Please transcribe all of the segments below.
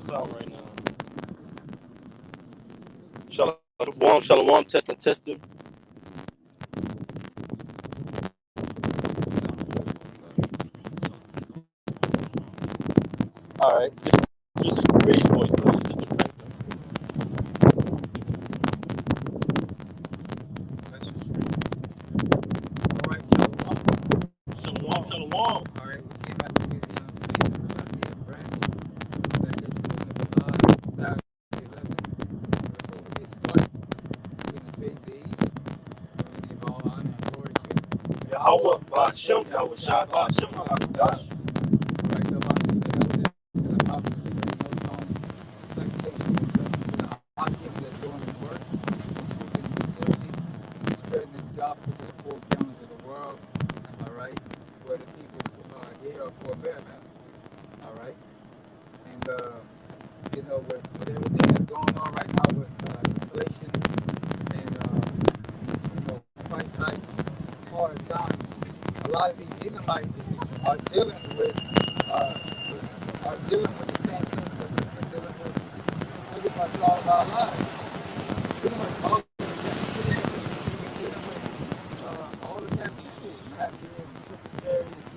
sound right now? Shalom, shalom, testing, testing. All right, just raise voice, bro. It's just a crank. All right, shalom. Shalom, shalom. All right, we see my saints of the Lafayette branch. That gets you in the live Saturday lesson. Before we get started, we're going to face the east. We're going to give all honor and glory to Yahweh, Ba'ashem, Yahweh Shai, Ba'ashem, Hakadosh. right, the lives of the elders and apostles of the most known sanctification and blessings to the Hakim that's doing his work, truth and sincerity, spreading this gospel to the four corners of the world. All right, where the people here are forbear that. All right, and with everything that's going on right now with inflation and price hikes, hard times, a lot of these Edomites are dealing with uh, the same things that we've been dealing with pretty much all of our lives. Pretty much all of the all the captivities, not being tributaries,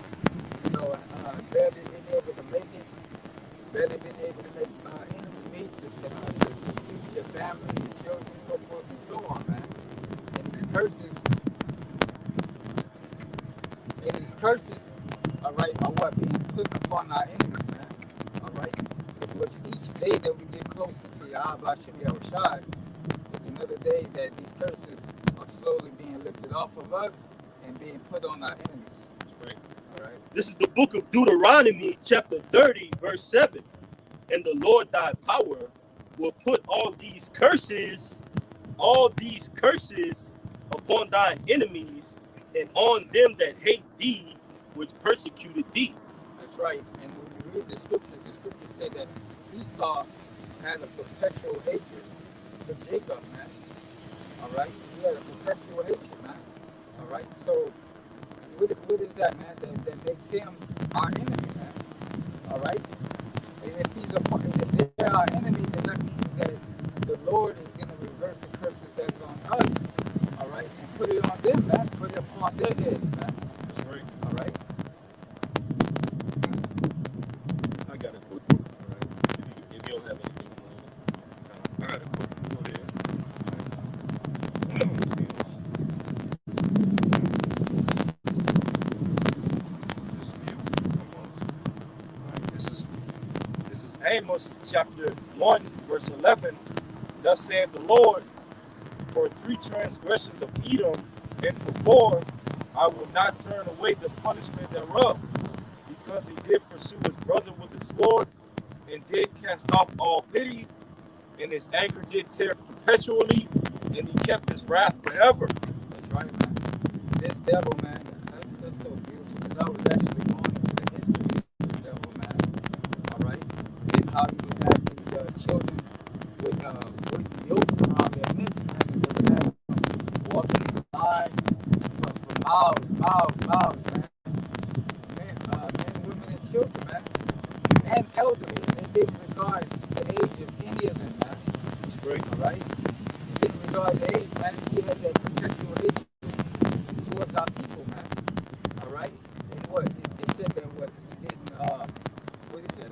barely being able to make it, barely being able to make ends meet to feed your family, your children, so forth and so on, man. And these curses, all right, are what being put upon our enemies, man. All right. So it's each day that we get closer to Yahweh Hashem Yahushai, it's another day that these curses are slowly being lifted off of us and being put on our enemies. That's right. All right. This is the book of Deuteronomy, chapter 30, verse 7. And the Lord thy power will put all these curses upon thine enemies and on them that hate thee, which persecuted thee. That's right. And when you read the scriptures say that Esau had a perpetual hatred for Jacob, man. All right? He had a perpetual hatred, man. All right? So, what is that, man? That makes him our enemy, man. All right? And if they're our enemy, then that means that the Lord is going to reverse the curses that's on us, all right, and put it on them, man. Put it upon their heads, man. That's right. All right. I got a quick one. All right. If you don't have anything, I got a quick one. Go ahead. This is Amos chapter 1, verse 11. Thus saith the Lord, for 3 transgressions of Edom, and for 4, I will not turn away the punishment thereof, because he did pursue his brother with the sword, and did cast off all pity, and his anger did tear perpetually, and he kept his wrath forever. That's right, man. This devil, man, that's so beautiful, because I was actually going into the history of the devil, man. All right? And how he would have these children with yokes around their necks, man, and they would have walking these lives for miles, man. Men, women, and children, man. And elderly. And they didn't regard the age of any of them, man. That's great. All right? They didn't regard the age, man. He had that perpetual hatred towards our people, man. All right? And what? It said that what? He didn't, what he said,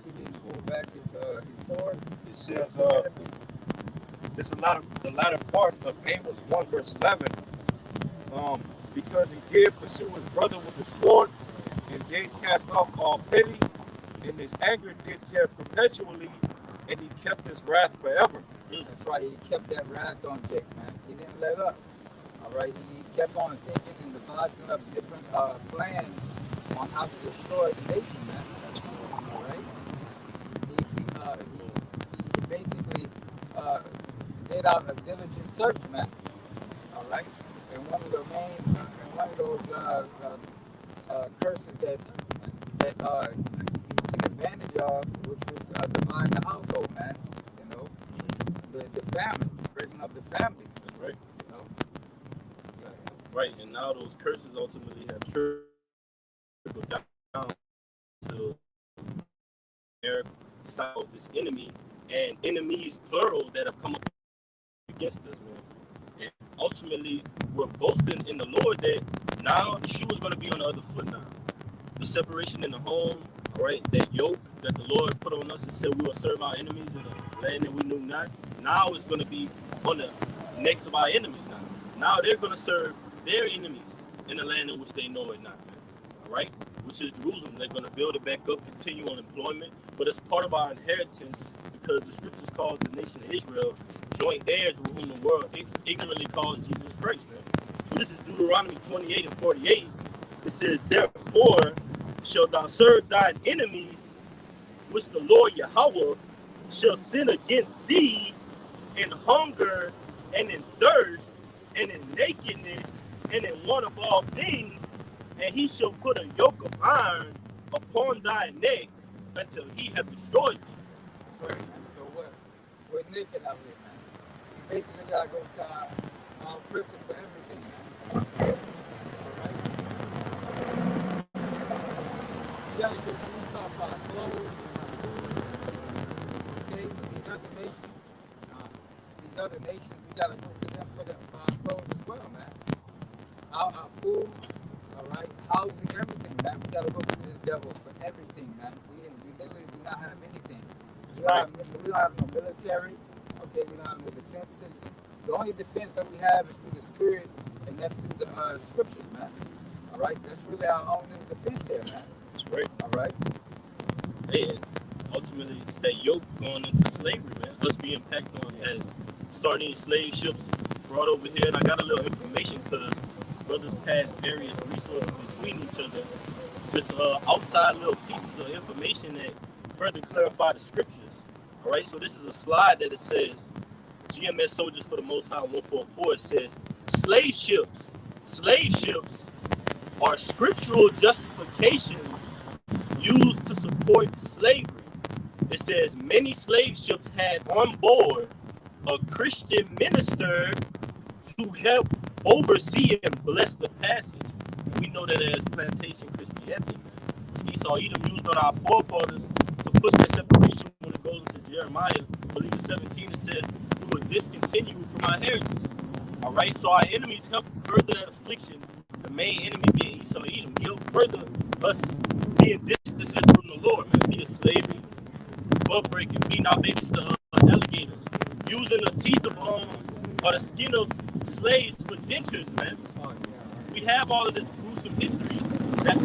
he didn't pull back his sword. It says, this is the latter part of Amos 1, verse 11. Because he did pursue his brother with the sword, and did cast off all pity, and his anger did tear perpetually, and he kept his wrath forever. That's right. He kept that wrath on Jake, man. He didn't let up. All right. He kept on thinking and devising up different plans on how to destroy the nation, man. All right. He basically did out a diligent search, man. All right. And one of the main, one of those curses that he took advantage of, which was dividing the household, man. You know, the family, breaking up the family. That's right. You know. Yeah. Right, and now those curses ultimately have trickled down to south, this enemy, and enemies plural that have come up against us, man. And ultimately, we're boasting in the Lord that now the shoe is going to be on the other foot now. The separation in the home, all right, that yoke that the Lord put on us and said we will serve our enemies in the land that we knew not. Now it's going to be on the necks of our enemies now. Now they're going to serve their enemies in the land in which they know it not, man. All right, which is Jerusalem. They're going to build it back up, continue on employment, but it's part of our inheritance because the scriptures call the nation of Israel joint heirs with whom the world ignorantly calls Jesus Christ, man. So this is Deuteronomy 28 and 48. It says, therefore shalt thou serve thine enemies, which the Lord Yahweh shall send against thee in hunger and in thirst and in nakedness and in want of all things, and he shall put a yoke of iron upon thy neck until he have destroyed thee. That's right, man. So what? We're naked out here, man. We basically gotta go to our prison for everything, man. Alright? We gotta get these off our clothes and our food. Okay? These other nations, we gotta go to them for our clothes as well, man. Our food, alright, housing, everything, man. We gotta go to this devil for everything, man. We literally do not have anything. We don't have no military. Okay, we don't have no defense system. The only defense that we have is through the spirit, and that's through the scriptures, man. All right, that's really our only defense here, man. That's right. All right. And ultimately, it's that yoke going into slavery, man. Us being packed on as sardine slave ships brought over here. And I got a little information because brothers passed various resources between each other. Just outside little pieces of information that further clarify the scriptures. All right, so this is a slide that it says, GMS Soldiers for the Most High 144. It says, slave ships are scriptural justifications used to support slavery. It says many slave ships had on board a Christian minister to help oversee and bless the passage. And we know that as plantation Christianity. Esau Edom used on our forefathers to push that separation when it goes into Jeremiah, I believe in 17, it says, we will discontinue from our heritage. All right, so our enemies help further that affliction. The main enemy being Esau Edom. He'll further us being distanced from the Lord, man, via slavery, butt breaking, feeding our babies to alligators, using the teeth of or the skin of slaves for dentures, man. We have all of this gruesome history that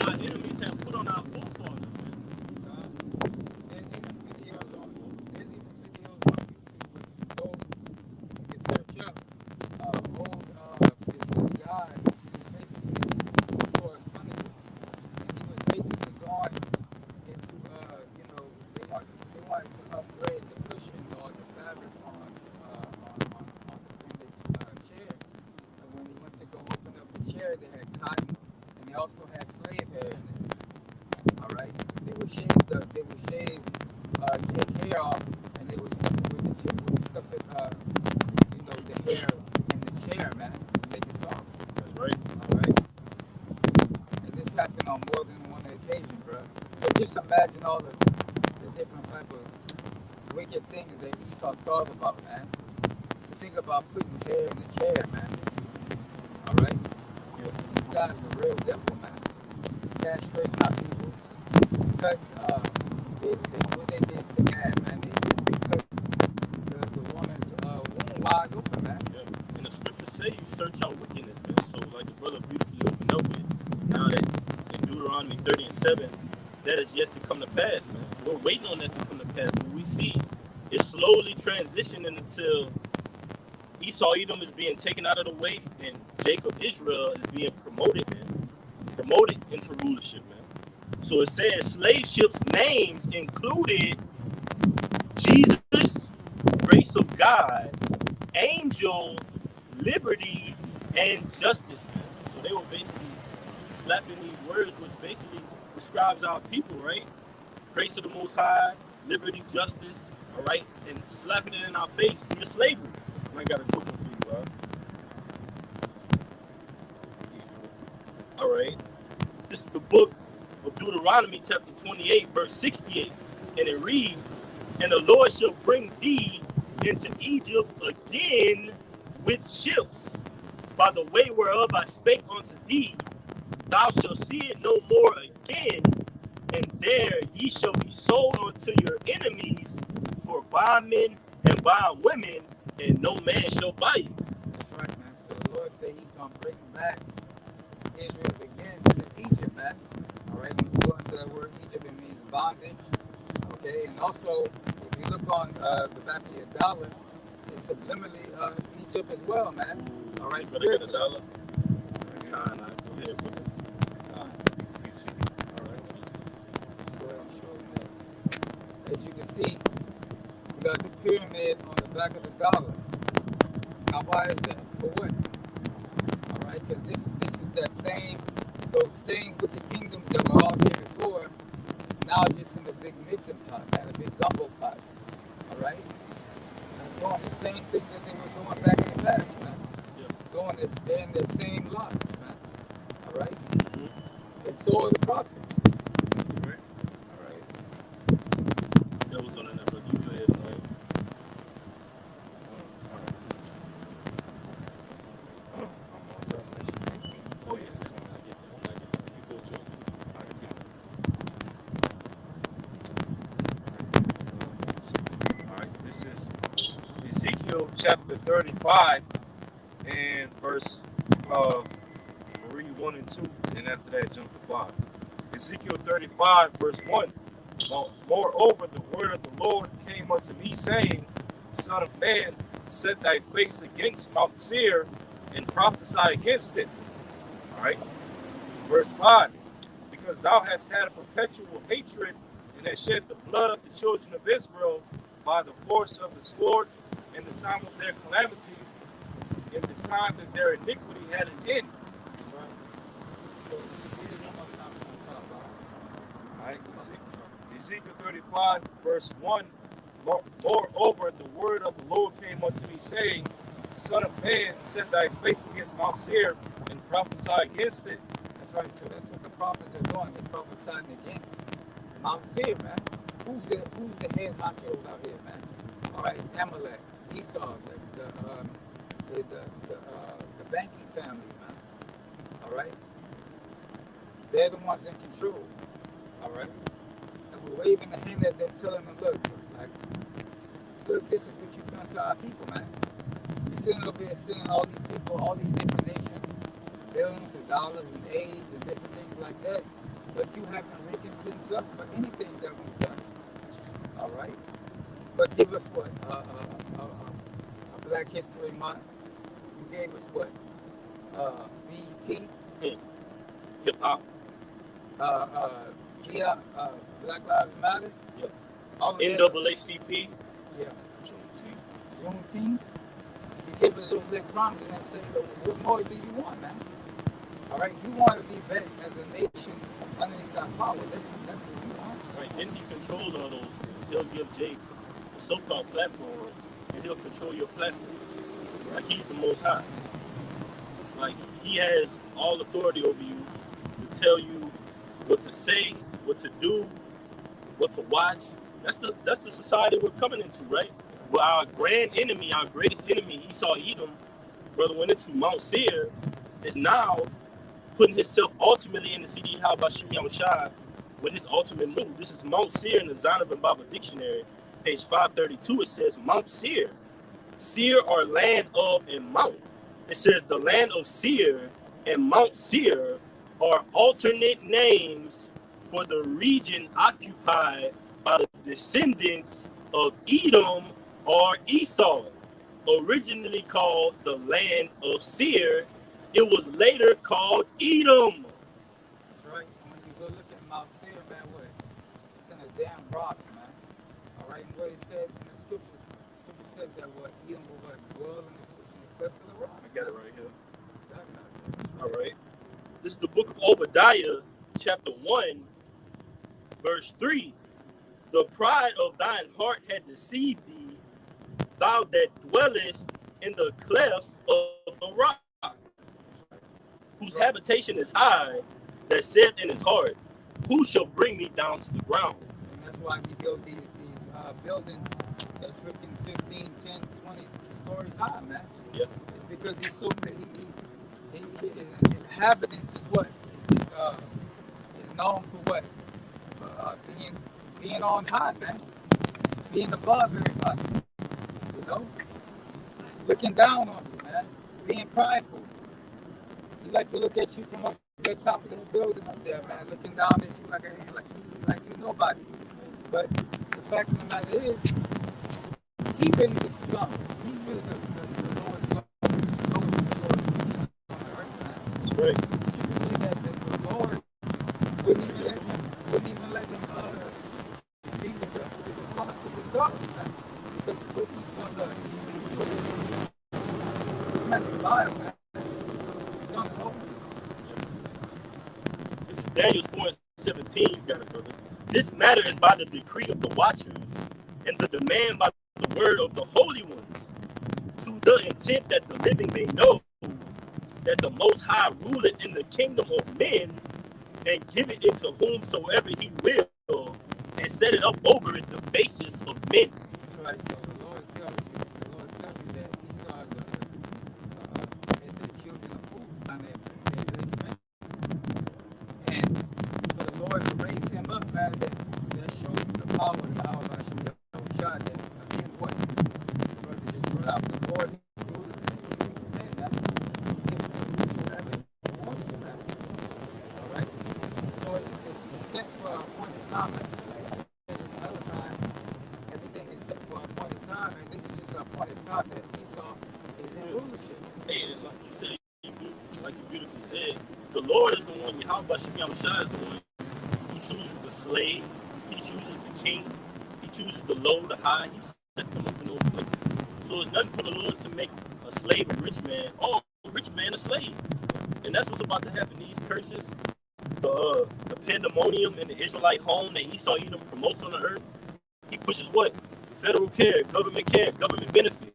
our enemies have put on our forefathers, man. There's even videos on YouTube where you can search up old this guy basically restored funny, and he was basically going into they wanted to upgrade the cushion or the fabric on the chair. And when he went to go open up the chair, they had cotton and they also had slave hair in it. All right, they would shave Jake hair off, and they would stuff it with the hair in the chair, man, to make it soft. That's right. All right, and this happened on more than one occasion, bro. So just imagine all the different type of wicked things that Esau thought about, man. To think about putting hair in the chair, man. All right, these guys are real devil, man. Castrate our people. Cut, what they did to Gad, man. They cut the woman's womb wide open, man. Yeah. And the scriptures say you search out wickedness, man. So like the brother beautifully opened up with, now that in Deuteronomy 30 and 7, that is yet to come to pass, man. We're waiting on that to come to pass. But we see it's slowly transitioning until Esau Edom is being taken out of the way and Jacob Israel is being promoted, man. Promoted into rulership, man. So it says slave ships' names included Jesus, Grace of God, Angel, Liberty, and Justice, man. So they were basically slapping these words, which basically describes our people, right? Grace of the Most High, Liberty, Justice, all right? And slapping it in our face due to slavery. I got a quick one for you, bro. All right. This is the book of Deuteronomy, chapter 28, verse 68. And it reads, and the Lord shall bring thee into Egypt again with ships, by the way whereof I spake unto thee. Thou shalt see it no more again, and there ye shall be sold unto your enemies for bondmen and bondwomen, and no man shall buy you. That's right, man. So the Lord said he's going to bring back Israel again to Egypt, man. All right, when you go into that word Egypt, it means bondage. Okay, and also, if you look on the back of your dollar, it's subliminally Egypt as well, man. All right, you better get a spiritually. dollar. Nah, go ahead, bro. All right, let's go ahead and show them that. As you can see, you got the pyramid on the back of the dollar. Now, why is that? For what? All right, because this is those same wicked kingdoms that were all here before, now just in a big mixing pot, man, a big gumbo pot. All right, and doing the same things that they were doing back in the past, man. Yeah. They're in the same lives, man. All right, and so are the prophets. Right. All right. That was on that, but you go ahead and oh yeah. All right, this is Ezekiel chapter 35 and verse read 1 and 2, and after that jump to 5. Ezekiel 35 verse 1. Moreover, the word of the Lord came unto me, saying, Son of man, set thy face against Mount Seir and prophesy against it. All right. Verse 5. Because thou hast had a perpetual hatred and hast shed the blood of the children of Israel by the force of the sword in the time of their calamity, in the time that their iniquity had an end. That's right. So, one more time we're going to talk about. All right. Ezekiel 35 verse 1. Moreover, the word of the Lord came unto me, saying, Son of man, set thy face against Mount Seir and prophesy against it. That's right. So that's what the prophets are doing. They're prophesying against Mount Seir, man. Who's the head honchos out here, man? All right, Amalek, Esau, the banking family, man. All right, they're the ones in control. All right, and we're waving the hand at them, telling them, look, this is what you've done to our people, man. You're sitting over here, sending all these people, all these different nations, billions of dollars and aid and different things like that, but you haven't recompensed us for anything that we've done. All right, but give us what? A Black History Month. You gave us what? BET. Hip hop. Black Lives Matter. Yeah. All of NAACP. Yeah. Juneteenth. You give us those little crumbs and then say, what more do you want, man? All right, you want to be back as a nation underneath that power. That's what you want. Right, and he controls all those things. He'll give Jake a so-called platform, and he'll control your platform. Like he's the Most High. Like he has all authority over you to tell you what to say, what to do, what to watch. That's the society we're coming into, right? Well, our grand enemy, our greatest enemy, Esau Edom, brother, went into Mount Seir, is now putting himself ultimately in the city of Bashim Yahushua with his ultimate move. This is Mount Seir in the Zondervan Bible Dictionary, page 532. It says Mount Seir. Seir are land of and mount. It says the land of Seir and Mount Seir are alternate names for the region occupied by the descendants of Edom or Esau. Originally called the land of Seir, it was later called Edom. That's right. And when you go look at Mount Seir, man, it's in the damn rocks, man. All right, and what it said in the scripture says that Edom will dwell in the cliffs of the rocks. I got it right here. All right. This is the book of Obadiah, chapter 1, verse 3. The pride of thine heart had deceived thee, thou that dwellest in the clefts of the rock, whose habitation is high, that said in his heart, who shall bring me down to the ground? And that's why he built these buildings that's freaking 15, 10, 20 stories high, man. Yeah. It's because he's so his inhabitants is what is known for what for being on high, man, being above everybody, you know, looking down on you, man, being prideful. He like to look at you from up the top of the building up there, man, looking down at you like you nobody. But the fact of the matter is, he really the slum. He's really the lowest low, lowest of the lowest on the earth, man. That's right. So you can say that the Lord wouldn't even let him be with the flocks of his daughters, man. Because what Esau does, he speaks for him. This man is vile, man. He's on the open. This is Daniel 4:17. You got it, brother. This matter is by the decree of the watchers, and the demand by the word of the holy ones, to the intent that the living may know that the Most High ruleth in the kingdom of men, and give it into whomsoever he will, and set it up over it the basis of men. That's right. So the Lord tells you that Esau is the children of fools, man. They spent. And for the Lord to raise him up, man, that shows you the power of Yahweh Hashem Shad. That again, what brother just brought out, the Lord ruled in the kingdom of men, man. He give it to whosoever he wants to, man. All right. So it's set for a point in time, like another time. Everything is set for a point in time, and this is just a point in time that Esau is in rulership. Hey, like you said, like you beautifully said, the Lord is the one, Yahweh Hashem Shad is the one who chooses the slave, he chooses the king, he chooses the low, the high, he sets them up in those places. So it's nothing for the Lord to make a slave a rich man, or a rich man a slave. And that's what's about to happen. These curses, the pandemonium in the Israelite home that Esau Edom promotes on the earth, he pushes what? Federal care, government benefits.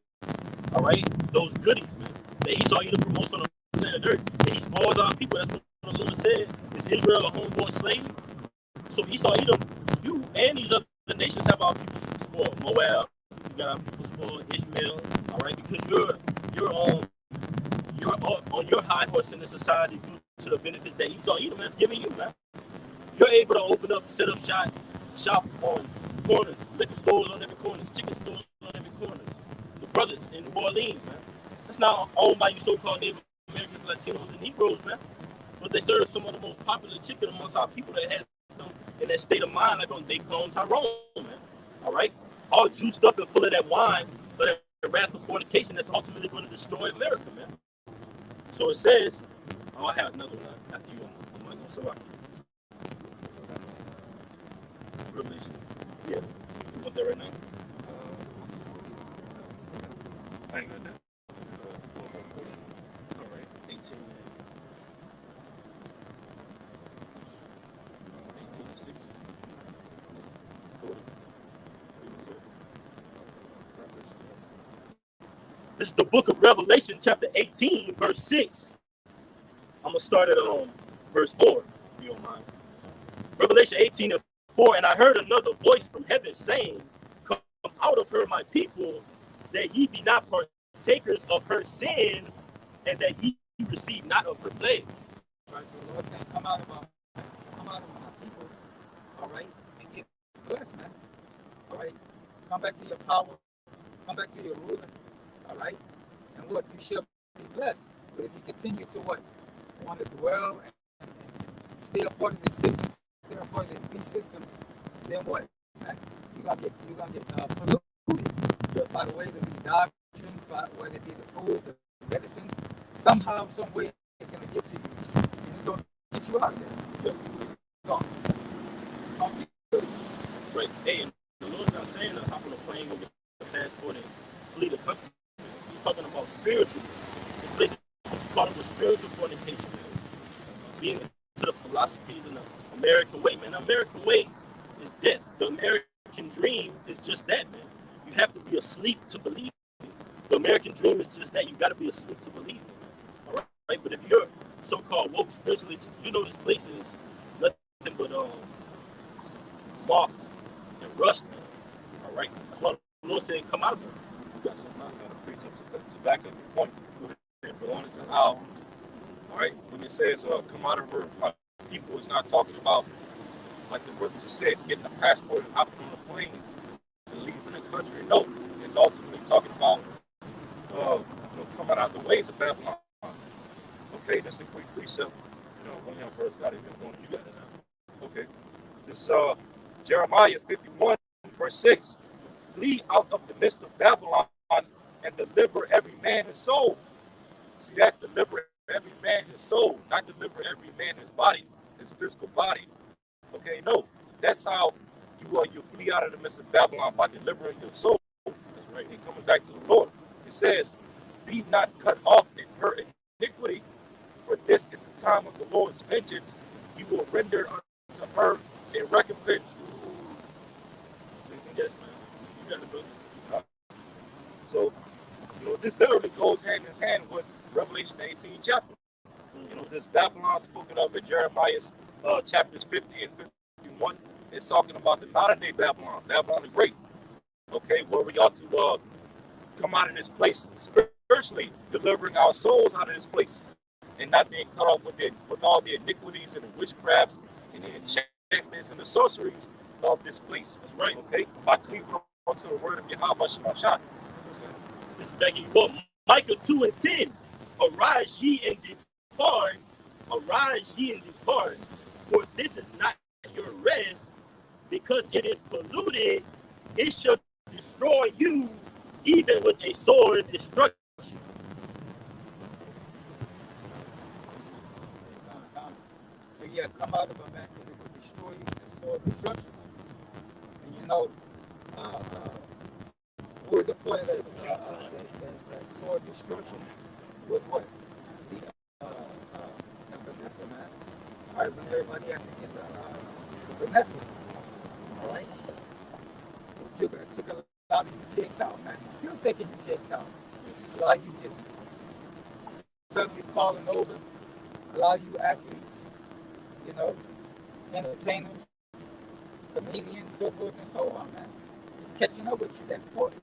All right? Those goodies, man, that Esau Edom promotes on the planet earth. And he spoils our people. That's what the Lord said. Is Israel a homeborn slave? So Esau Edom, you and these other nations have our people spoiled. Moab, you got our people spoiled. Ishmael, all right? Because you're on your high horse in the society due to the benefits that Esau Edom has given you, man. You're able to open up, set up shop on corners, liquor stores on every corner, chicken stores on every corner. The brothers in New Orleans, man. That's not owned by you so-called Native Americans, Latinos, and Negroes, man. But they serve some of the most popular chicken amongst our people that has them in that state of mind, like on Daycon Tyrone, man. All right? All juiced up and full of that wine, but the wrath of fornication that's ultimately going to destroy America, man. So it says, I have another one after you. I'm going to go Revelation. Yeah. You want that right now? I ain't got that. All right. 18 to 6. This is the book of Revelation, chapter 18, verse 6. I'm going to start at verse 4, if you don't mind. Revelation 18 and 4, and I heard another voice from heaven saying, come out of her, my people, that ye be not partakers of her sins, and that ye receive not of her plagues. Right, so the Lord saying, come out of my people, all right, and get blessed, man. All right, come back to your power, come back to your ruler, all right, and what, you shall be blessed. But if you continue to what, want to dwell and stay a part of the system, stay a part of this beast system, then what? Right? You're gonna get polluted by the ways of these doctrines, by whether it be the food, the medicine. Somehow, some way, it's gonna get to you, and it's gonna get you out of there. It's gonna get you. Right. Hey, and the Lord's not saying to hop on a plane, go get a passport, and flee the country. He's talking about spiritual. This place is part of a spiritual fornication, man. Being into the philosophies and the American way, man. The American way is death. The American dream is just that, man. You have to be asleep to believe it. The American dream is just that. You got to be asleep to believe it. All right? right? But if you're so-called woke spiritually, you know this place is nothing but moth and rust. All right, that's why the Lord said, "Come out of her." You got some kind of precept to back up your point. Go ahead, but on it how, all right, when it says "come out of her," people is not talking about, like the brother just said, getting a passport and hopping on a plane and leaving the country. No, it's ultimately talking about coming out the ways of Babylon. Okay, that's a quick precept. One young person got it, and one of you got it now. Okay, this is Jeremiah 51, verse 6. Flee out of the midst of Babylon and deliver every man his soul. See that? Deliver every man his soul, not deliver every man his body, his physical body. Okay, no, that's how you flee out of the midst of Babylon, by delivering your soul. That's right. And coming back to the Lord, it says, "Be not cut off in her iniquity, for this is the time of the Lord's vengeance. He will render unto her a recompense." Yes, man. You got it, brother. So, this literally goes hand in hand with Revelation 18 chapter. This Babylon spoken of in Jeremiah's chapters 50 and 51 is talking about the modern day Babylon, Babylon the Great. Okay, where we ought to come out of this place spiritually, delivering our souls out of this place, and not being cut off with all the iniquities and the witchcrafts and the enchantments and the sorceries of this place. That's right. Okay, by cleaving onto the word of Yahweh Shemashah. This is begging you up. Micah 2 and 10. Arise ye and depart. Arise ye and depart. For this is not your rest, because it is polluted. It shall destroy you, even with a sword destruction. So yeah, come out of her, man, because it will destroy you with the sword destruction. And what was the point of that sword destruction? Was what? The Vanessa, man. All right, when everybody had to get the Vanessa. All right? It took a lot of you chicks out, man. Still taking you chicks out. A lot of you just suddenly falling over. A lot of you athletes, entertainers, comedians, so forth and so on, man. It's catching up with you, that point.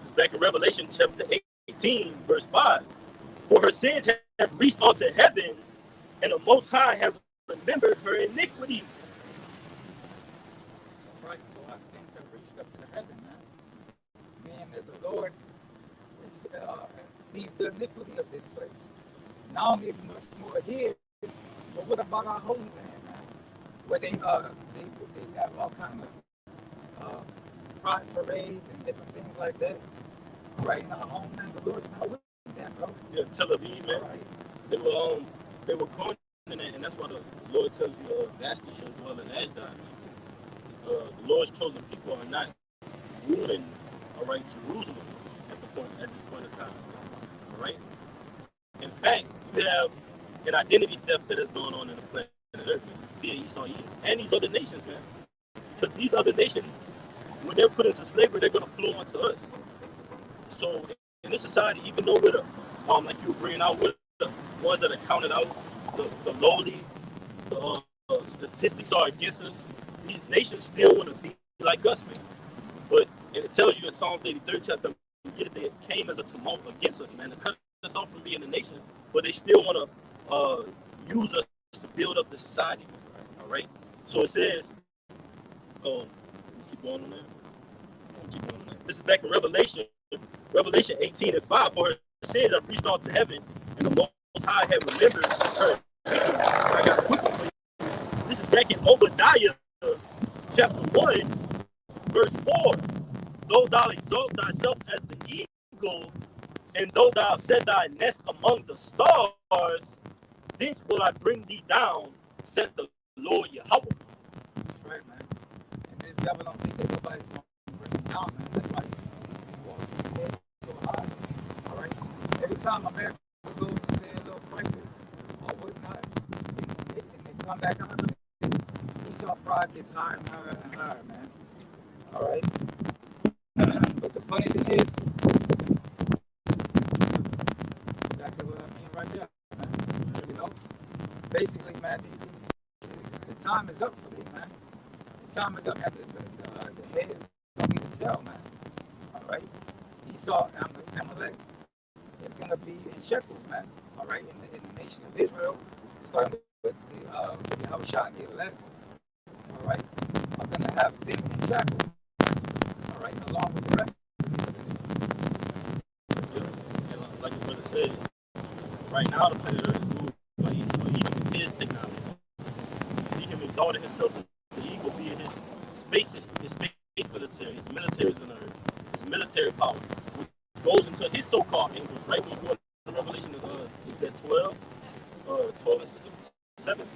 It's back in Revelation chapter 18, verse 5. For her sins have reached unto heaven, and the Most High have remembered her iniquity. That's right. So our sins have reached up to heaven, man. Meaning that the Lord sees the iniquity of this place. Not only much more here, but what about our holy land, man? Where they have all kinds of pride parades and different things like that. Right in our homeland, the Lord's not with that, bro. Yeah, Tel Aviv, man. Right. They were going in it, and that's why the Lord tells you, nasty shall dwell in Ashdod, man. Because the Lord's chosen people are not ruling, all right, Jerusalem at this point in time. All right. In fact, you have an identity theft that is going on in the planet Earth, man. Yeah, Esau, and these other nations, man. Because these other nations, when they're put into slavery, they're going to flow onto us. So in this society, even though we're like you were bringing out, with the ones that are counted out, the lowly, the statistics are against us. These nations still want to be like us, man. But and it tells you in Psalm 83 chapter, they came as a tumult against us, man, to cut us off from being a nation. But they still want to use us to build up the society. All right. So it says, keep on, man. This is back in Revelation 18 and 5. For her sins have reached on to heaven, and the Most High have remembered her. I got a quick one for you. This is back in Obadiah chapter 1, verse 4. Though thou exalt thyself as the eagle, and though thou set thy nest among the stars, thence will I bring thee down, said the Lord Yahweh. That's right, man. And this devil don't think that nobody's going to bring him down, man. That's why he's walking his head so high. All right? Every time America goes into a little crisis or whatnot, and they come back out of it, Esau pride gets higher and higher and higher, man. All right? But the funny thing is, basically, man, the time is up for them, man. The time is up. The head is going to be the tail, man. All right? Esau, Amalek, is going to be in shekels, man. All right? In the nation of Israel, starting with the Yahushua and the elect, all right, are going to have them in shackles, all right, along with the rest of the other nations. Yeah. And like the brother said, right now the planet Earth is ruled by Esau, even with his technology. You see him exalting himself as the eagle, being his space military, his military is in the earth, his military power, which goes into his so-called angels, right? When you go into Revelation of that 12 and 7,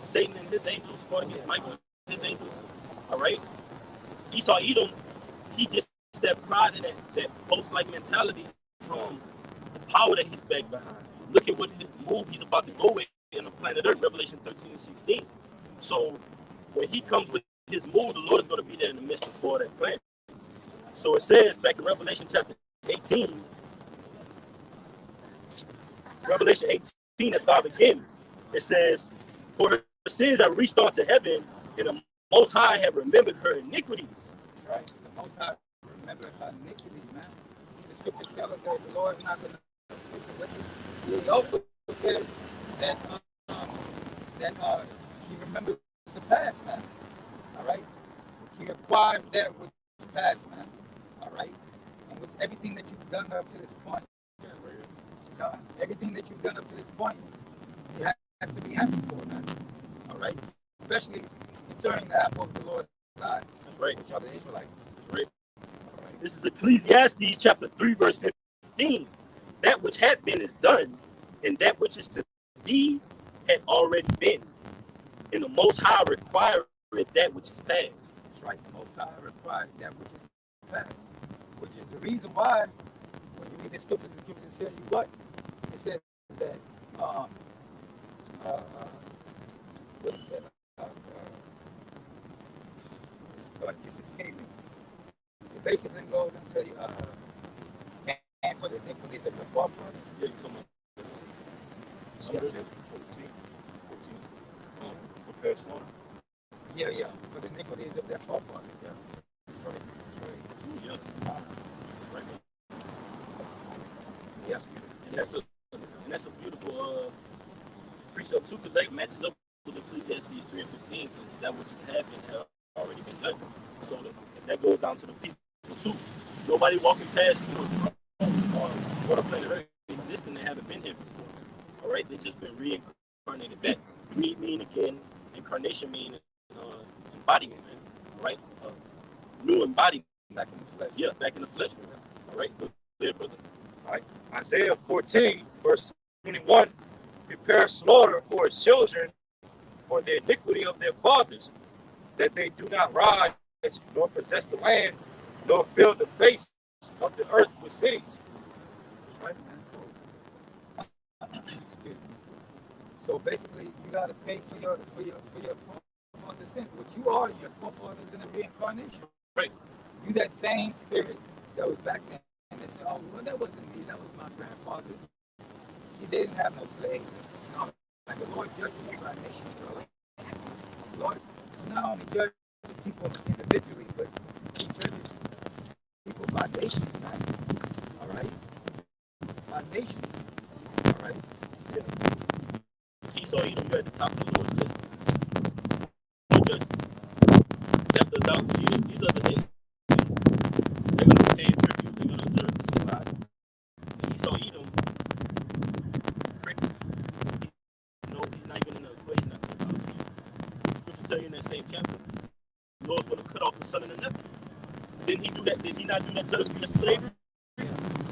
Satan and his angels fought against Michael and his angels, all right? Esau Edom, he gets that pride and that post-like mentality from the power that he's back behind. Look at what move he's about to go with in the planet Earth, Revelation 13 and 16. So when he comes with his move, the Lord is going to be there in the midst of for that plan. So it says back in Revelation chapter 18, Revelation 18 at 5 again, it says, for her sins have reached on to heaven, and the Most High have remembered her iniquities. That's right. The Most High remembered her iniquities, man. The scriptures tell us that the Lord is not going to take it with you. He also says that he remembers the past, man. All right? He requires that which is past, man. All right? And with everything that you've done up to this point, everything that you've done up to this point, it has to be answered for, man. All right? Especially concerning the apple of the Lord's eye. That's right. Which are the Israelites. That's right. All right. This is Ecclesiastes chapter 3, verse 15. That which had been is done, and that which is to be had already been. And the Most High required that which is past. That's right. The Most High required that which is past. Which is the reason why, when you read the scriptures tell you what? It says that, what is that? It's like just escaping. It basically goes into and for the iniquities of the forefathers. Yeah, you're talking about 14. Prepare slaughter. Yeah. For the iniquities of their forefathers. Yeah. That's right. Yeah. That's right. Yeah. And that's a beautiful precept too, because that matches up with Ecclesiastes 3 and 15, because that which happened had already been done. So that goes down to the people too. Nobody walking past to what a planet Earth existing, they haven't been here before. All right, they just been reincarnated back. Re mean again, incarnation mean embodiment, man. All right, new embodiment. Back in the flesh. Yeah, back in the flesh. Man. All right, go ahead, brother. All right, Isaiah 14, verse 21. Prepare slaughter for his children for the iniquity of their fathers, that they do not rise, nor possess the land, nor fill the face of the earth with cities. That's right, man. So, excuse me. So basically, you got to pay for your forefathers' sins. What you are, your forefathers in the reincarnation. Right. You that same spirit that was back then, and they said, "Oh, well, that wasn't me. That was my grandfather. He didn't have no slaves." You know, like the Lord judges you by nations, bro. The Lord not only judges people individually, but He judges people by nations, man. All right, by nations. All right. Yeah. Esau, Edom, you're at the top of the Lord's list. After 1,000 years, these are the nations. They're going to pay tribute. They're going to observe the survival. And Esau, Edom, crickets. No, he's not even in the equation after 1,000 years. The scriptures tell you in that same chapter, the Lord's going to cut off the son and the nephew. Didn't he do that? Did he not do that to us via slavery?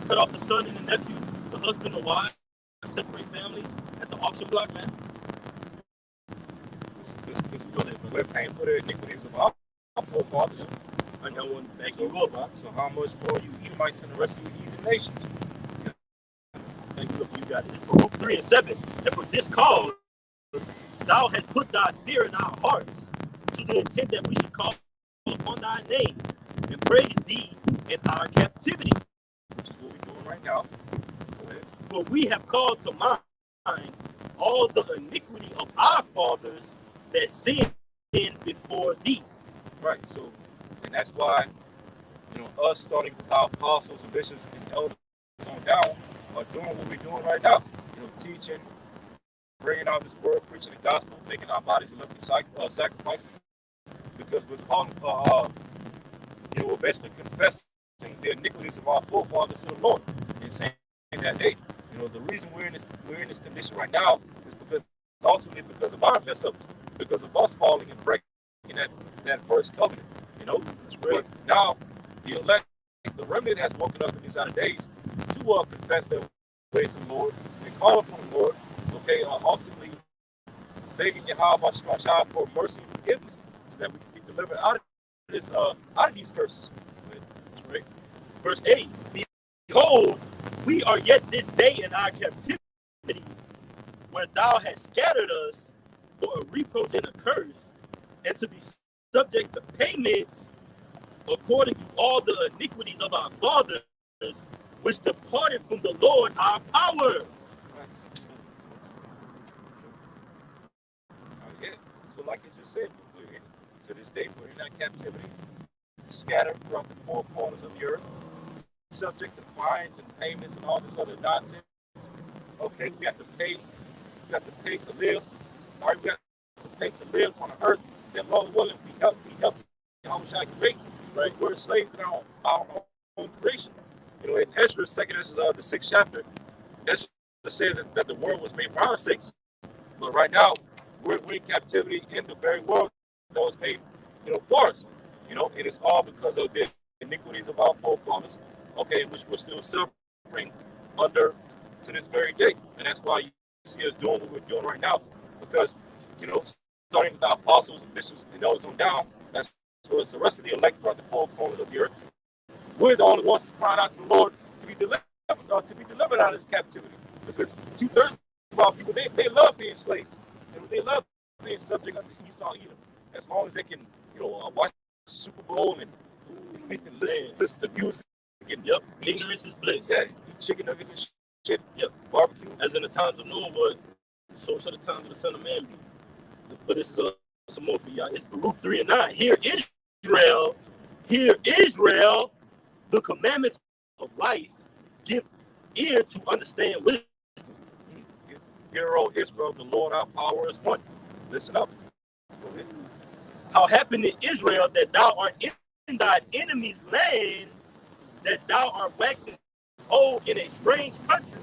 Cut off the son and the nephew, the husband and wife, separate families at the auction block, man. We're paying for the iniquities of our forefathers. I got one to back you up, huh? So how much more you Edomites and the rest of you heathen nations? Back you up, you got this. Baruch 3 and 7. And for this cause, thou hast put thy fear in our hearts, to the intent that we should call upon thy name and praise thee in our captivity, which is what we're doing right now. For we have called to mind all the iniquity of our fathers that sinned before thee. Right. So, and that's why, us starting with our apostles and bishops and elders on down are doing what we're doing right now. Teaching, bringing out this word, preaching the gospel, making our bodies a living sacrifice, because we're calling, we're basically confessing the iniquities of our forefathers to the Lord, and saying that, hey, the reason we're in this condition right now is because ultimately because of our mess ups, because of us falling and breaking that first covenant. That's great. But now the elect, the remnant has woken up in these latter days to confess their ways to the Lord and call upon the Lord. Okay, ultimately begging Yahweh Shah for mercy and forgiveness, so that we can be delivered out of these curses. That's right. Verse 8, behold, we are yet this day in our captivity, where thou hast scattered us for a reproach and a curse, and to be subject to payments according to all the iniquities of our fathers, which departed from the Lord our power. Yeah. So like I just said, to this day, we're in that captivity, scattered throughout the four corners of the earth, subject to fines and payments and all this other nonsense. Okay, we have to pay. We have to pay to live. All right, we have to pay to live on the earth. That Lord willing, we help. How much I create. Right? We're slaves in our own creation. In Ezra, second Ezra, the 6th chapter, Ezra said that the world was made for our sakes. But right now, we're in captivity in the very world that was made, for us. It is all because of the iniquities of our forefathers, okay, which we're still suffering under to this very day. And that's why you see us doing what we're doing right now. Because, starting with the apostles and bishops and elders on down, that's where it's the rest of the elect throughout the four corners of the earth. We're the only ones crying out to the Lord to be delivered out of this captivity. Because 2/3 of our people, they love being slaves. They love being subject unto Esau, Edom. As long as they can, watch the Super Bowl and listen to music. And, yep, ignorance is bliss. Yeah, eat chicken nuggets and shit. Yep, barbecue. As in the times of Noah, but so shall the times of the Son of Man be. But this is some more for y'all. It's Baruch 3 and 9. Hear Israel, the commandments of life. Give ear to understand wisdom. Hear, O Israel, the Lord our power is one. Listen up. How happened in Israel that thou art in thy enemy's land, that thou art waxing old in a strange country,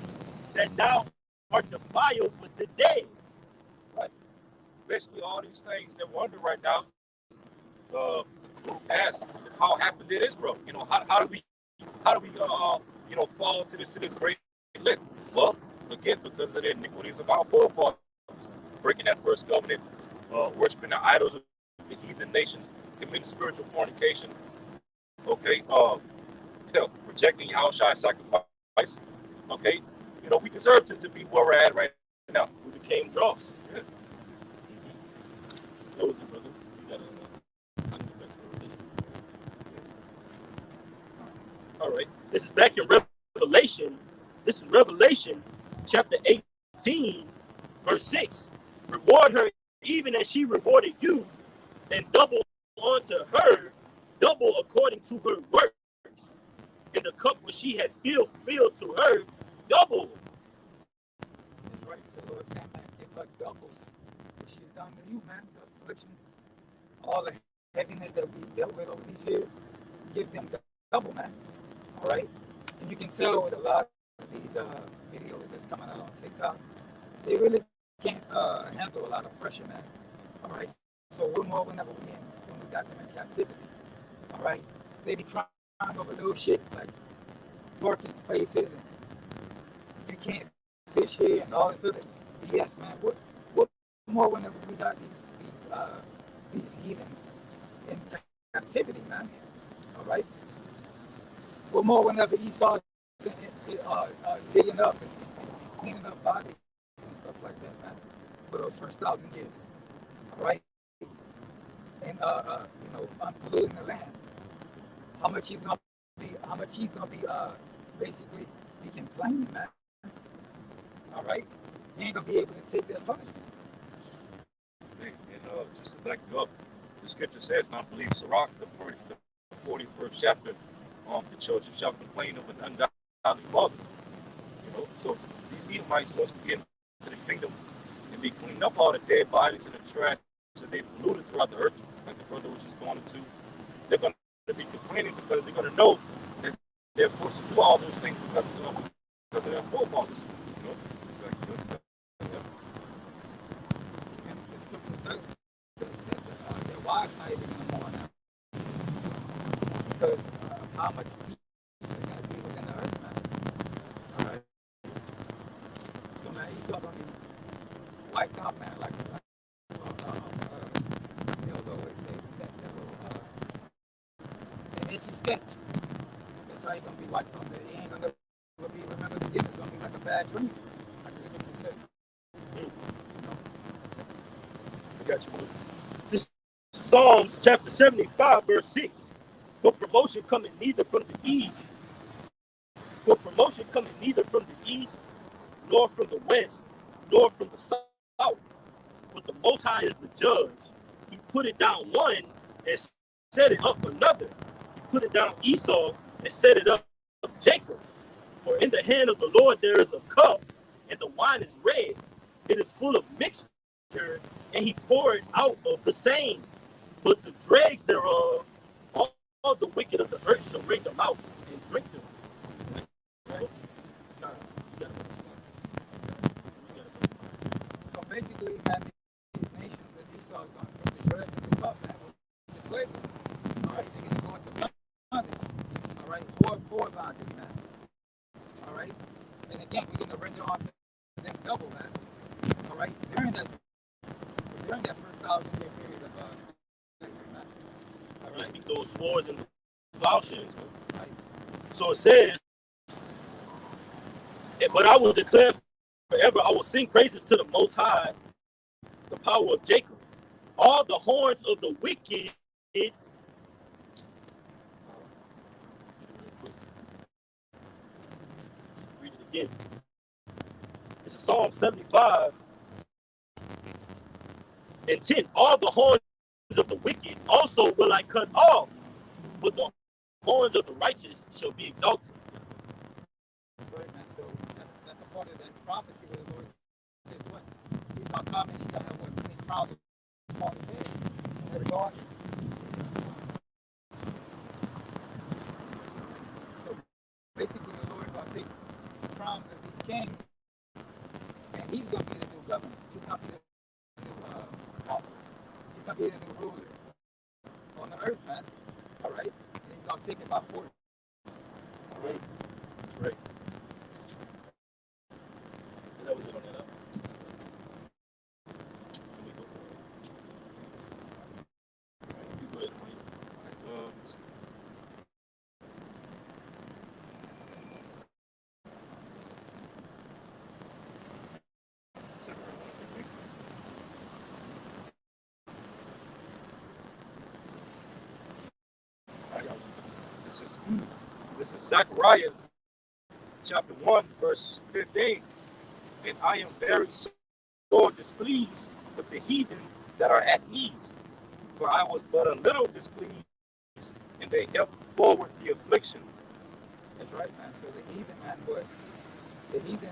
that thou art defiled with the dead. Right. Basically, all these things that we're under right now, ask how happened in Israel. How do we fall to this great lit? Well, again, because of the iniquities of our forefathers, breaking that first covenant, worshiping the idols of the heathen nations, committing spiritual fornication, okay, rejecting Yahushua sacrifice, okay, we deserve to be where we're at right now. We became dross. Yeah. That was it, brother. You gotta, all right. This is back in Revelation. This is Revelation chapter 18, verse 6. Reward her even as she rewarded you, and double unto her, double according to her works. And the cup which she had filled to her, double. That's right. So Lord saying, man, give her double what she's done to you, man. The afflictions, all the heaviness that we dealt with over these years, give them double, man. All right? And you can tell with a lot of these videos that's coming out on TikTok, they really can't handle a lot of pressure, man. All right? So we're more whenever when we got them in captivity. All right? They be crying over little shit like parking spaces and you can't fish here and all this other. Yes, man. What more whenever we got these heathens in captivity, man. All right. What more whenever Esau digging up and cleaning up bodies and stuff like that, man. For those first 1,000 years. All right. And unpolluting the land. How much he's gonna be basically be complaining, man. All right. You ain't gonna be able to take their punishment. And just to back you up, the scripture says, and I believe Sirach, the 41st chapter, the children shall complain of an ungodly father. So these Edomites, once we get into the kingdom and be cleaned up all the dead bodies and the trash that they polluted throughout the earth, like the brother was just going into, they're going to be complaining because they're going to know that they're forced to do all those things because of their forefathers. And the scriptures tell us that their wives not even gonna mourn now because of how much peace is gonna be within the earth, man. All right. So man, Esau gonna be wiped out, man, like they'll always say that little itchy sketch. That's how he gonna be wiped out. He ain't gonna be remembered again. It's gonna be like a bad dream, like the scripture said. I got you. This is Psalms chapter 75, verse 6. For promotion coming neither from the east, for promotion coming neither from the east, nor from the west, nor from the south. But the Most High is the judge. He put it down one and set it up another. He put it down Esau and set it up Jacob. For in the hand of the Lord there is a cup, and the wine is red. It is full of mixture, and he poured out of the same. But the dregs thereof, all the wicked of the earth shall bring them out and drink them. Right? So basically, man, these nations that Esau is going to drink the dregs of the cup, man, which is slavery. All right, they're going to go into bondage. All right, poor bondage, man. All right, and again, we're going to render on to them double, man. All right, during that first 1,000-year period of slavery, man. All right, He throws swords into plowshares. right. So it says, but I will declare forever, I will sing praises to the Most High, the power of Jacob. All the horns of the wicked. Read it again. This is Psalm 75 and 10. All the horns of the wicked also will I cut off, but the horns of the righteous shall be exalted. That's right, man. So that's a part of that prophecy where the Lord says what? He's going to come and he's going to have what? Many crowns upon his head. Every God. So basically, the Lord is going to take the crowns of these kings and he's going to be the new governor. He's going to be the new apostle. He's going to be the new ruler on the earth, man. All right? And he's going to take it by force. All right? That's right. And that was it on that. This is Zechariah chapter 1, verse 15. And I am very sore displeased with the heathen that are at ease, for I was but a little displeased, and they helped forward the affliction. That's right, man. So the heathen, man, what? The heathen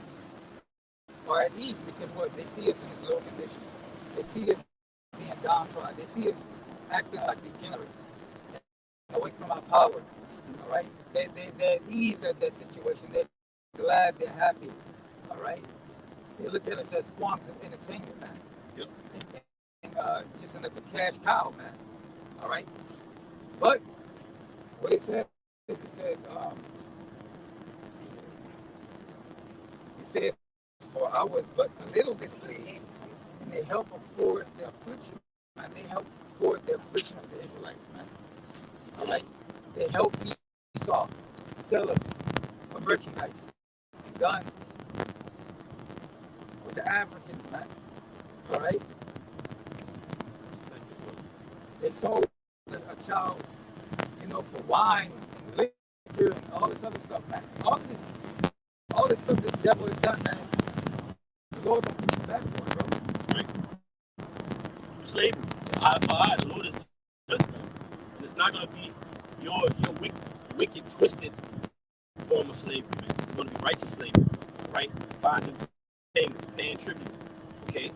are at ease because what? They see us in this low condition. They see us being downtrodden. They see us acting like degenerates, away from our power. All right? They're at ease at that situation. They're glad, they're happy. All right? They look at us as forms of entertainment, man. Yep. And just another cash cow, man. All right? But what it says, for I was but a little displeased, and they help afford the affliction, man. They help afford the affliction of the Israelites, man. All right? They help Esau sell us for merchandise and guns with the Africans, man. All right? They sold a child, for wine and liquor and all this other stuff, man. All this stuff this devil has done, man. The Lord gonna put you back for it, bro. Right? Slavery, eye for eye. The Lord is just, man. And it's not gonna be your wicked, twisted form of slavery, man. It's gonna be righteous slavery, right? Fines and payments, paying tribute. Okay?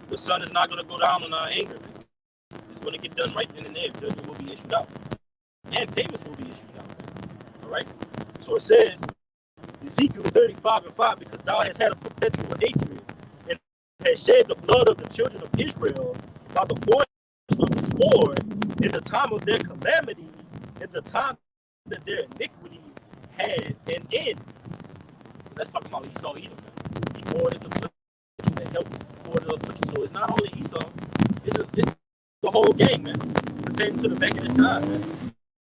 The sun is not gonna go down on our anger, man. It's gonna get done right then and there. Judgment will be issued out. And payments will be issued out, man. Alright? So it says, Ezekiel 35:5, because thou hast had a perpetual hatred and has shed the blood of the children of Israel by the force of the sword in the time of their calamity, in the time that their iniquity had an end. Let's talk about Esau Edom, man. He forwarded the affliction, that helped forward the affliction. So it's not only Esau, it's the whole gang, man. Pertaining to the back of the side, man.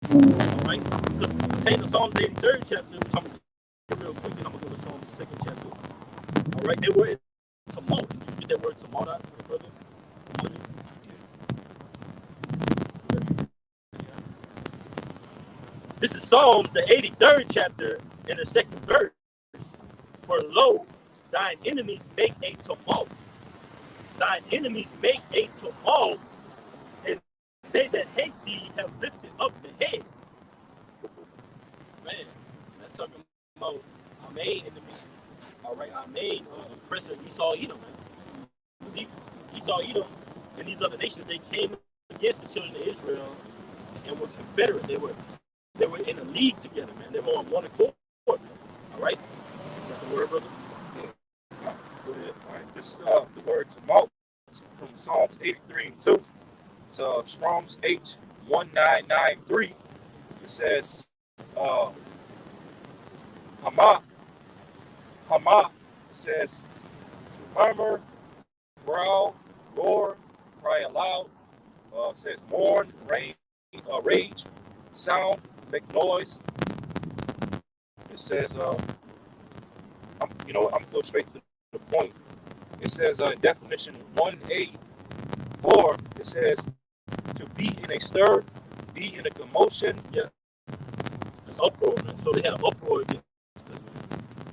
Alright? Pertaining to Psalms 83rd chapter, which I'm gonna get real quick, and I'm gonna go to Psalms the 2nd chapter. Alright, they were in tumult. Did you get that word tumult out for the brother? This is Psalms, the 83rd chapter, in the 2nd verse. For lo, thine enemies make a tumult. Thine enemies make a tumult, and they that hate thee have lifted up the head. Man, that's talking about our main enemy. All right, our main oppressor, Esau Edom, man. Esau Edom and these other nations, they came against the children of Israel and were confederate. They were in a league together, man. They were on one accord, man. All right? Got the word, brother? Yeah. Go ahead. All right. This is the word tumult from Psalms 83:2. It's Strong's H1993. It says, Hama. It says, to murmur, growl, roar, cry aloud. It says, mourn, rage, sound, make noise. It says, I'm gonna go straight to the point. It says, definition 1A4, it says, to be in a stir, be in a commotion. Yeah. It's uproar, man. So they had an uproar against us.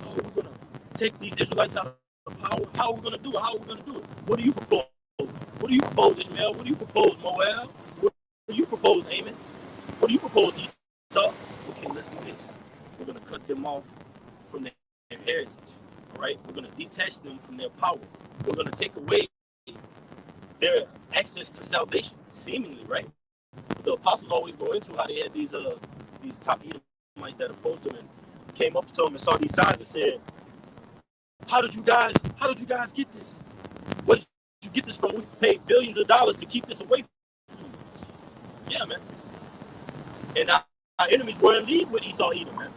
Oh, we're gonna take these Israelites out of power. How are we gonna do it? How are we gonna do it? What do you propose? What do you propose, Ishmael? What do you propose, Moab? What do you propose, Ammon? What do you propose, Esau? Okay, let's do this. We're gonna cut them off from their heritage. All right? We're gonna detach them from their power. We're gonna take away their access to salvation, seemingly, right? The apostles always go into how they had these top Edomites that opposed them and came up to them and saw these signs and said, How did you guys get this? Where did you get this from? We paid billions of dollars to keep this away from you. Yeah, man. And our enemies were in league with Esau Edom, man.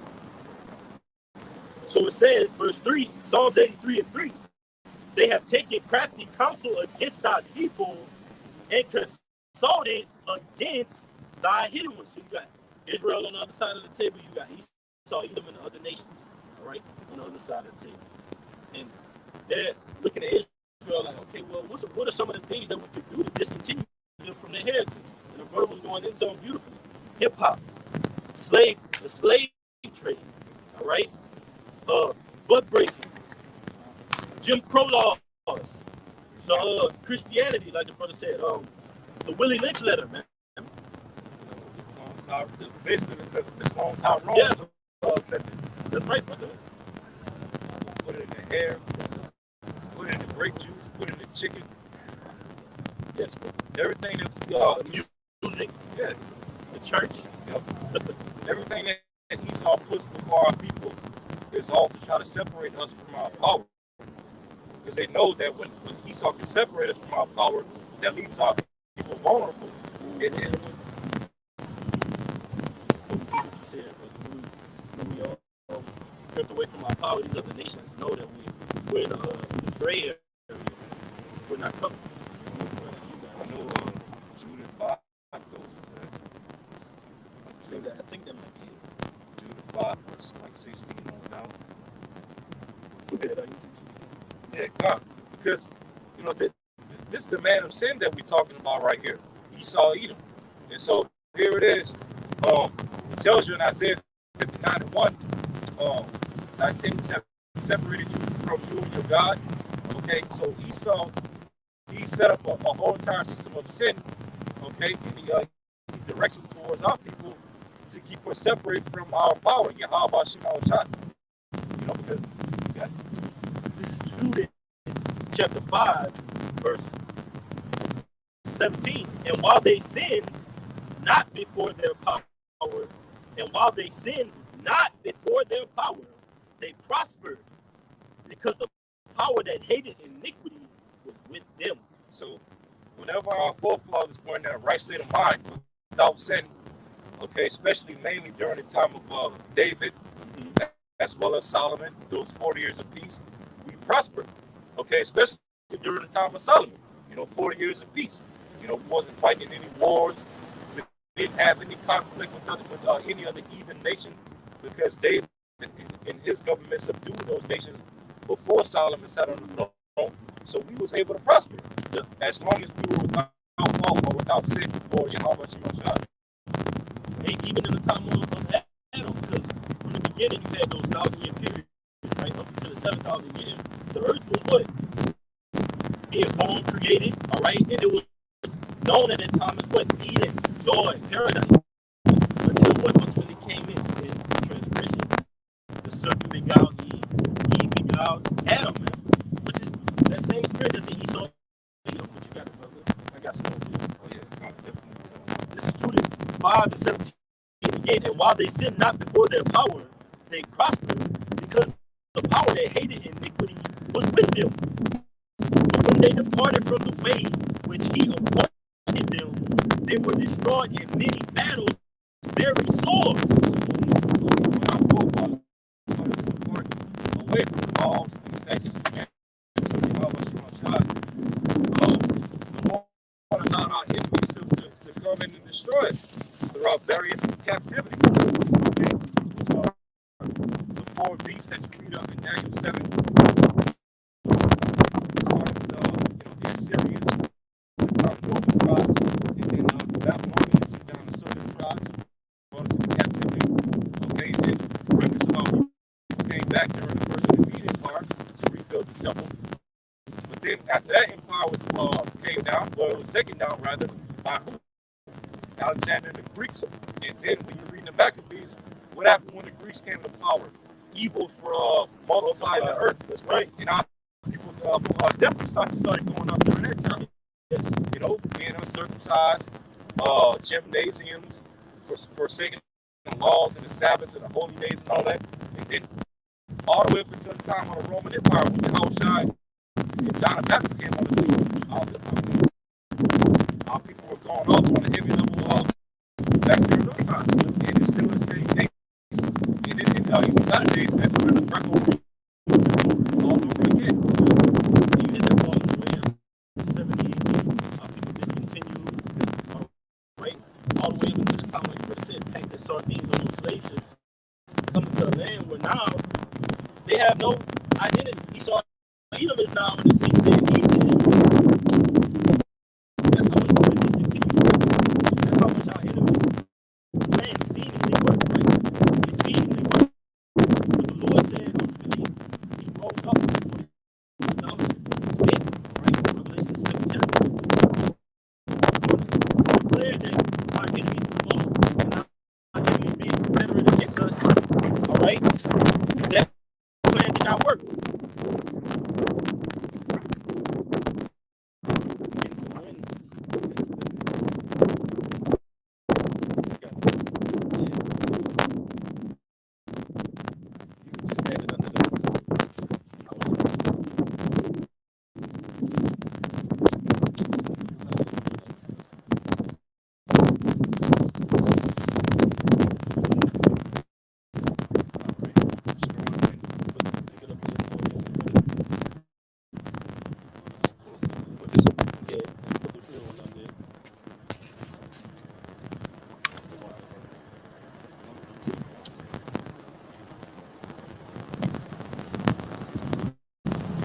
So it says, verse 3, Psalms 83:3, they have taken crafty counsel against thy people and consulted against thy hidden ones. So you got Israel on the other side of the table, you got Esau Edom and the other nations, all right, on the other side of the table. And they're looking at Israel like, okay, well, what are some of the things that we could do to discontinue them from their heritage? And the brother was going into them beautifully. Hip-hop, the slave trade, all right? Butt breaking, Jim Crow laws, the Christianity, like the brother said, the Willie Lynch letter, man. Basically, the clone Tyrone. Yeah, that's right, brother. Put it in the hair, put it in the grape juice, put it in the chicken. Yes, everything that Music, yeah, the church. yep. Everything that Esau puts before our people is all to try to separate us from our power. Because they know that when Esau can separate us from our power, that leaves our people vulnerable. It's what you said, brother. When we all drift away from our power, these other nations know that we're in a gray area. We're not covered. I know Jude 5 goes into that. I think that might be it. Jude 5 verse like 16 on down. Yeah, God, because this is the man of sin that we're talking about right here. Esau Edom. And so here it is. It tells you in Isaiah 59:1, thy sins have separated you from you and your God. Okay, so Esau, he set up a whole entire system of sin. Okay, and he directs us towards our people to keep us separate from our power. Yahweh Shema Shah. You know, because yeah, This is Jude chapter 5, verse 17. And while they sinned not before their power, and while they sinned not before their power, they prospered, because the power that hated iniquity was with them. so whenever our forefathers were in that right state of mind without sin, okay, especially mainly during the time of David, as well as Solomon, those 40 years of peace, we prospered. Okay, especially during the time of Solomon, 40 years of peace. We wasn't fighting any wars. We didn't have any conflict with any other heathen nation, because David and his government subdued those nations before Solomon sat on the throne. So we was able to prosper as long as we were without fault or without sin before Yahweh Shema. And even in the time of Adam, because from the beginning you had those 1,000-year periods, right, up until the 7,000 years, the earth was what? Being formed, created, all right, and it was known at that time as what? Eden, joy, paradise. Until what? Ultimately came in sin, transgression. The serpent beguiled Eve, Eve beguiled Adam, man. Which is that same spirit that's in Esau. What you got, brother? I got some more too. Oh yeah, this is Jude 5 and 17 again. And while they sinned not before their power, they prospered, because the power that hated iniquity was with them. But when they departed from the way which he appointed them, they were destroyed in many battles, very sore. when our forefathers started to depart away from the laws and statutes and Yahweh Shema, the Lord allowed our enemies to come in and destroy us throughout various captivity. Okay? Which are the four beasts that you read of in Daniel 7. Started with the Assyrians, took down the northern tribes, and then the Babylonians took down the southern tribes, brought us into captivity. Okay, and then bring us about people came back during the First of the Medes Empire to rebuild the temple. But then after that empire came down, well, it was taken down rather by who? Alexander and the Greeks. And then when you read the Maccabees, what happened when the Greeks came to power? Evils were multiplied in the earth. That's right. And our people definitely started going up during that time. Being uncircumcised, gymnasiums, forsaking the laws and the Sabbaths and the holy days and all that. And then all the way up until the time of the Roman Empire, when Yahushua and John the Baptist came on the scene. Our people were going off on a heavy level back during those times. And it's still the same case. And then in these other days, that's where the Greco all over again. You hit that fall where 70 our people discontinued, right? All the way up until this time, like you brother said, packed their sardines on those slave ships, coming to a land where now they have no identity. Esau, Edom is now in the sea saying he's in. That's how much we're discontinued. That's how much our enemies plan seemingly work, right? It seemingly work. But the Lord said, ultimately, he rose up before men, right? Revelation 7th chapter. Declare that our enemies come on, and our enemies being confederate against us, all right? That plan did not work. Getting some wind. You can just stand it under the.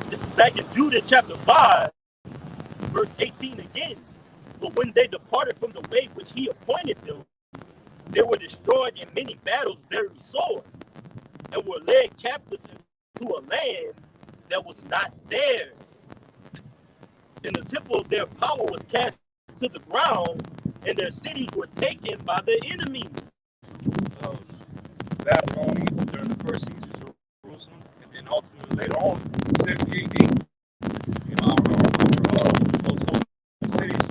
This is back in Jude chapter 5, verse 18 again. But when they departed from the way which he appointed them, they were destroyed in many battles very sore, and were led captive to a land that was not theirs. and the temple of their power was cast to the ground, and their cities were taken by their enemies. Uh, Babylonians during the first siege of Jerusalem, and then ultimately later on, 70 AD. You know, our most holy cities.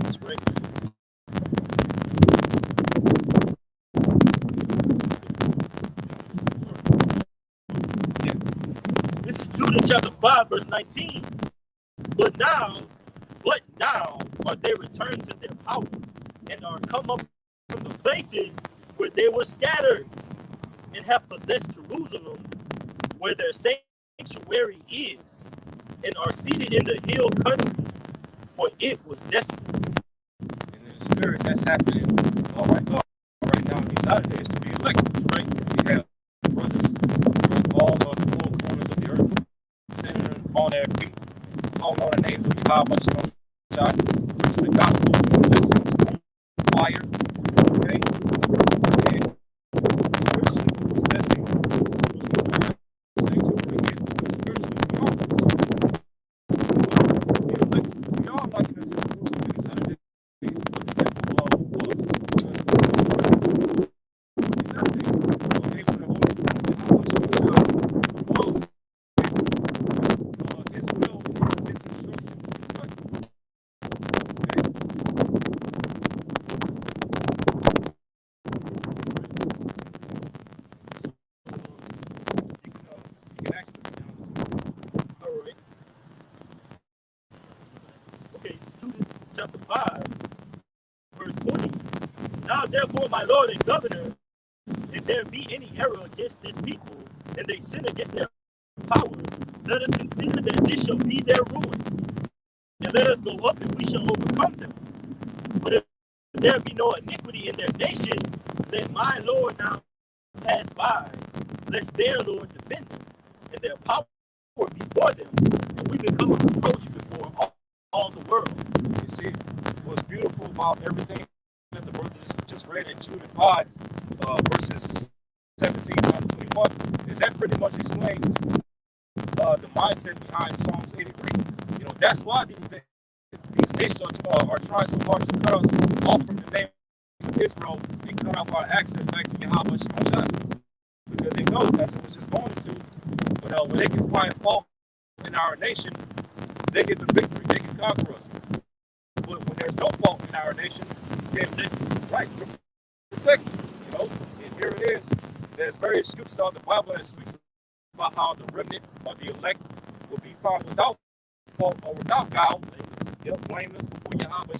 That's great. Yeah. This is Judah chapter 5, verse 19. But now are they returned to their power and are come up from the places where they were scattered and have possessed Jerusalem, where their sanctuary is, and are seated in the hill country, for it was desolate. And in the spirit, that's happening right now in these holidays to be elected, right? We have brothers from all of the four corners of the earth sitting on their feet, calling on the names of Yahweh Shem Shai, preaching the gospel, lessons on fire, okay? And spiritually possessing Jerusalem, sanctuary is spiritually beyond us. We are locking into Jerusalem in these holidays, but the temple was these holidays. Okay, but the Holy Spirit, Yahweh Shem Shai, dwells his will, his instruction, right? Okay? So, you can actually be down this. All right. Okay, it's Judah chapter 5, verse 20. Now therefore, my Lord and Governor, if there be any error against this people, and they sin against their power, let us consider that this shall be their ruin, and let us go up and we shall overcome them. But if there be no iniquity in their nation, let my Lord now pass by, lest their Lord defend them, and their power before them, and we become a reproach before all the world. You see, what's beautiful about everything that the brothers just read in Jude 5, verses 17 down to 21, is that pretty much explains the mindset behind Psalms 83. You know, that's why these nations are trying so hard to cut us off from the name of Israel and cut off our access back to Yahweh Shai. Because they know that's what it's just going to. But when they can find fault in our nation, they get the victory, they can conquer us. But when there's no fault in our nation, you can't take it. Right, protect it, you know. And here it is. There's various scriptures out the Bible that speaks about how the remnant or the elect will be found without fault or without guile, blameless before Yahweh.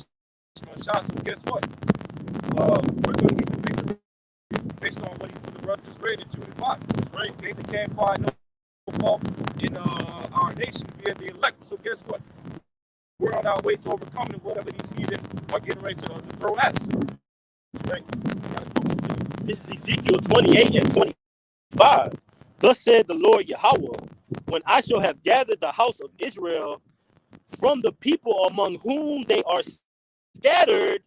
So guess what? We're going to get the victory based on what the brother just read in Jude 5. Right? They can't find no fault in our nation via the elect. So guess what? We're on our way to overcoming whatever these heathen are getting ready to throw at us. Right? This is Ezekiel 28 and 25. Thus said the Lord Yahweh, when I shall have gathered the house of Israel from the people among whom they are scattered,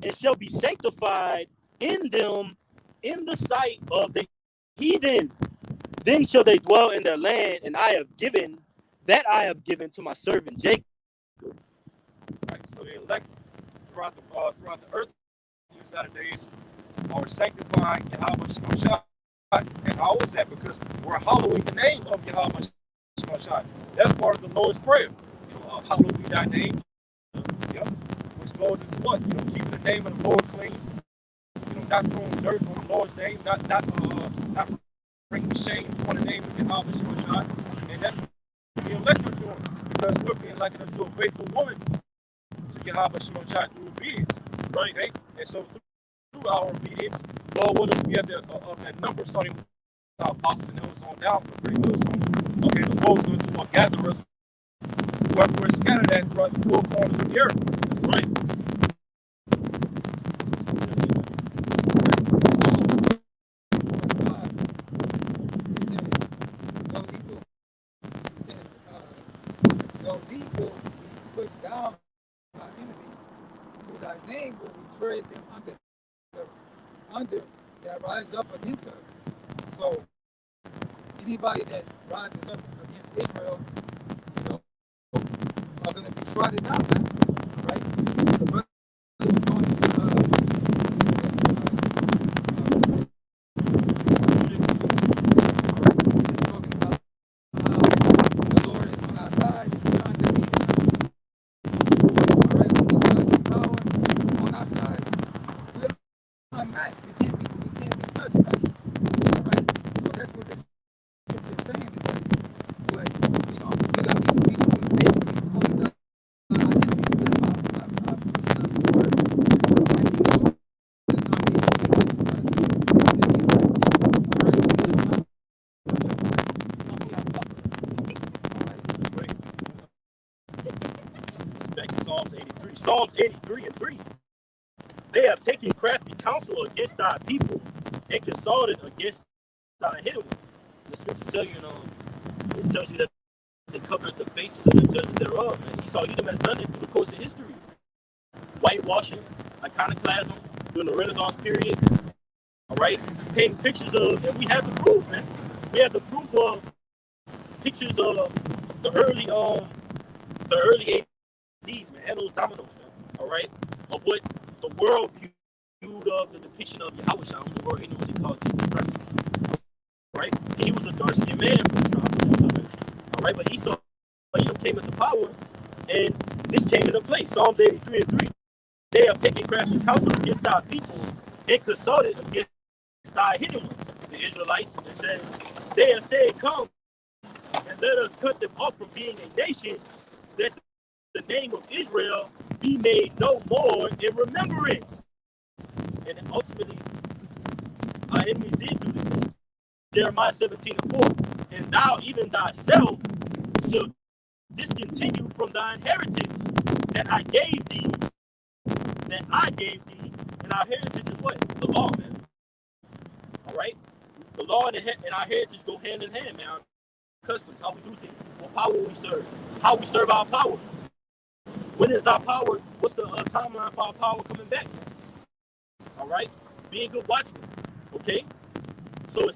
and shall be sanctified in them in the sight of the heathen, then shall they dwell in their land, and I have given to my servant Jacob. Right? So the elect throughout the earth in these days are sanctifying Yahweh Shai. And how is that? Because we're hallowing the name of Yahweh Shai. That's part of the Lord's Prayer. Hallowed be thy name. Which goes into what? Keeping the name of the Lord clean. Not throwing dirt on the Lord's name, not bringing shame on the name of Yahweh Shai. And that's what the elect are doing. Because we're being likened unto a faithful woman to Yahweh Shai through obedience. Right? Hey? And so through our obedience, Lord willing, we have that number starting with our apostles, and it was on down pretty good. So, okay, the Lord's going to gather us wherever we're scattered at throughout the four corners of the earth. Right? No evil push down our enemies. Through thy name will we tread them under that rise up against us. So anybody that rises up against Israel, you know, are going to be trotted out, man. All right? The brother was going to talking about how the Lord is on our side, he's undefeated. All right? When he's God's power on our side, we're unmatched. We can't be touched, man. All right? So that's what this scripture is saying. Is that, but, you know, we basically only got our enemies with our pushing out the word. And we know there's going to be difficulties for us to be right. All right? We know how much of it's going to be our buffer. All right? That's right. Back to Psalms 83. Psalms 83 and 3. They have taken crafty counsel against thy people and consulted against thy hidden one. The scriptures tell you, it tells you that they covered the faces of the judges thereof. And Esau Edom has done it through the course of history. Whitewashing, iconoclasm, during the Renaissance period. All right? Painting pictures of, and we have the proof, man. We have the proof of pictures of the early 80s, man, and those dominoes, man. All right? Of what the world viewed of the depiction of Yahushua, whom the world ain't know what they call Jesus Christ. Right? And he was a dark-skinned man from the tribe of Judah. All right, but Esau came into power, and this came into place. Psalms 83 and 3. They have taken crafty counsel against thy people and consulted against thy hidden one, the Israelites. It says, they have said, come and let us cut them off from being a nation, that the name of Israel be made no more in remembrance. And then ultimately, our enemies did do this. Jeremiah 17 and 4. And thou, even thyself, shall discontinue from thine heritage that I gave thee. That I gave thee. And our heritage is what? The law, man. All right? The law and our heritage go hand in hand, man. Our customs, how we do things, what power we serve, how we serve our power. When is our power? What's the timeline for our power coming back? All right? Be a good watchman. Okay? So it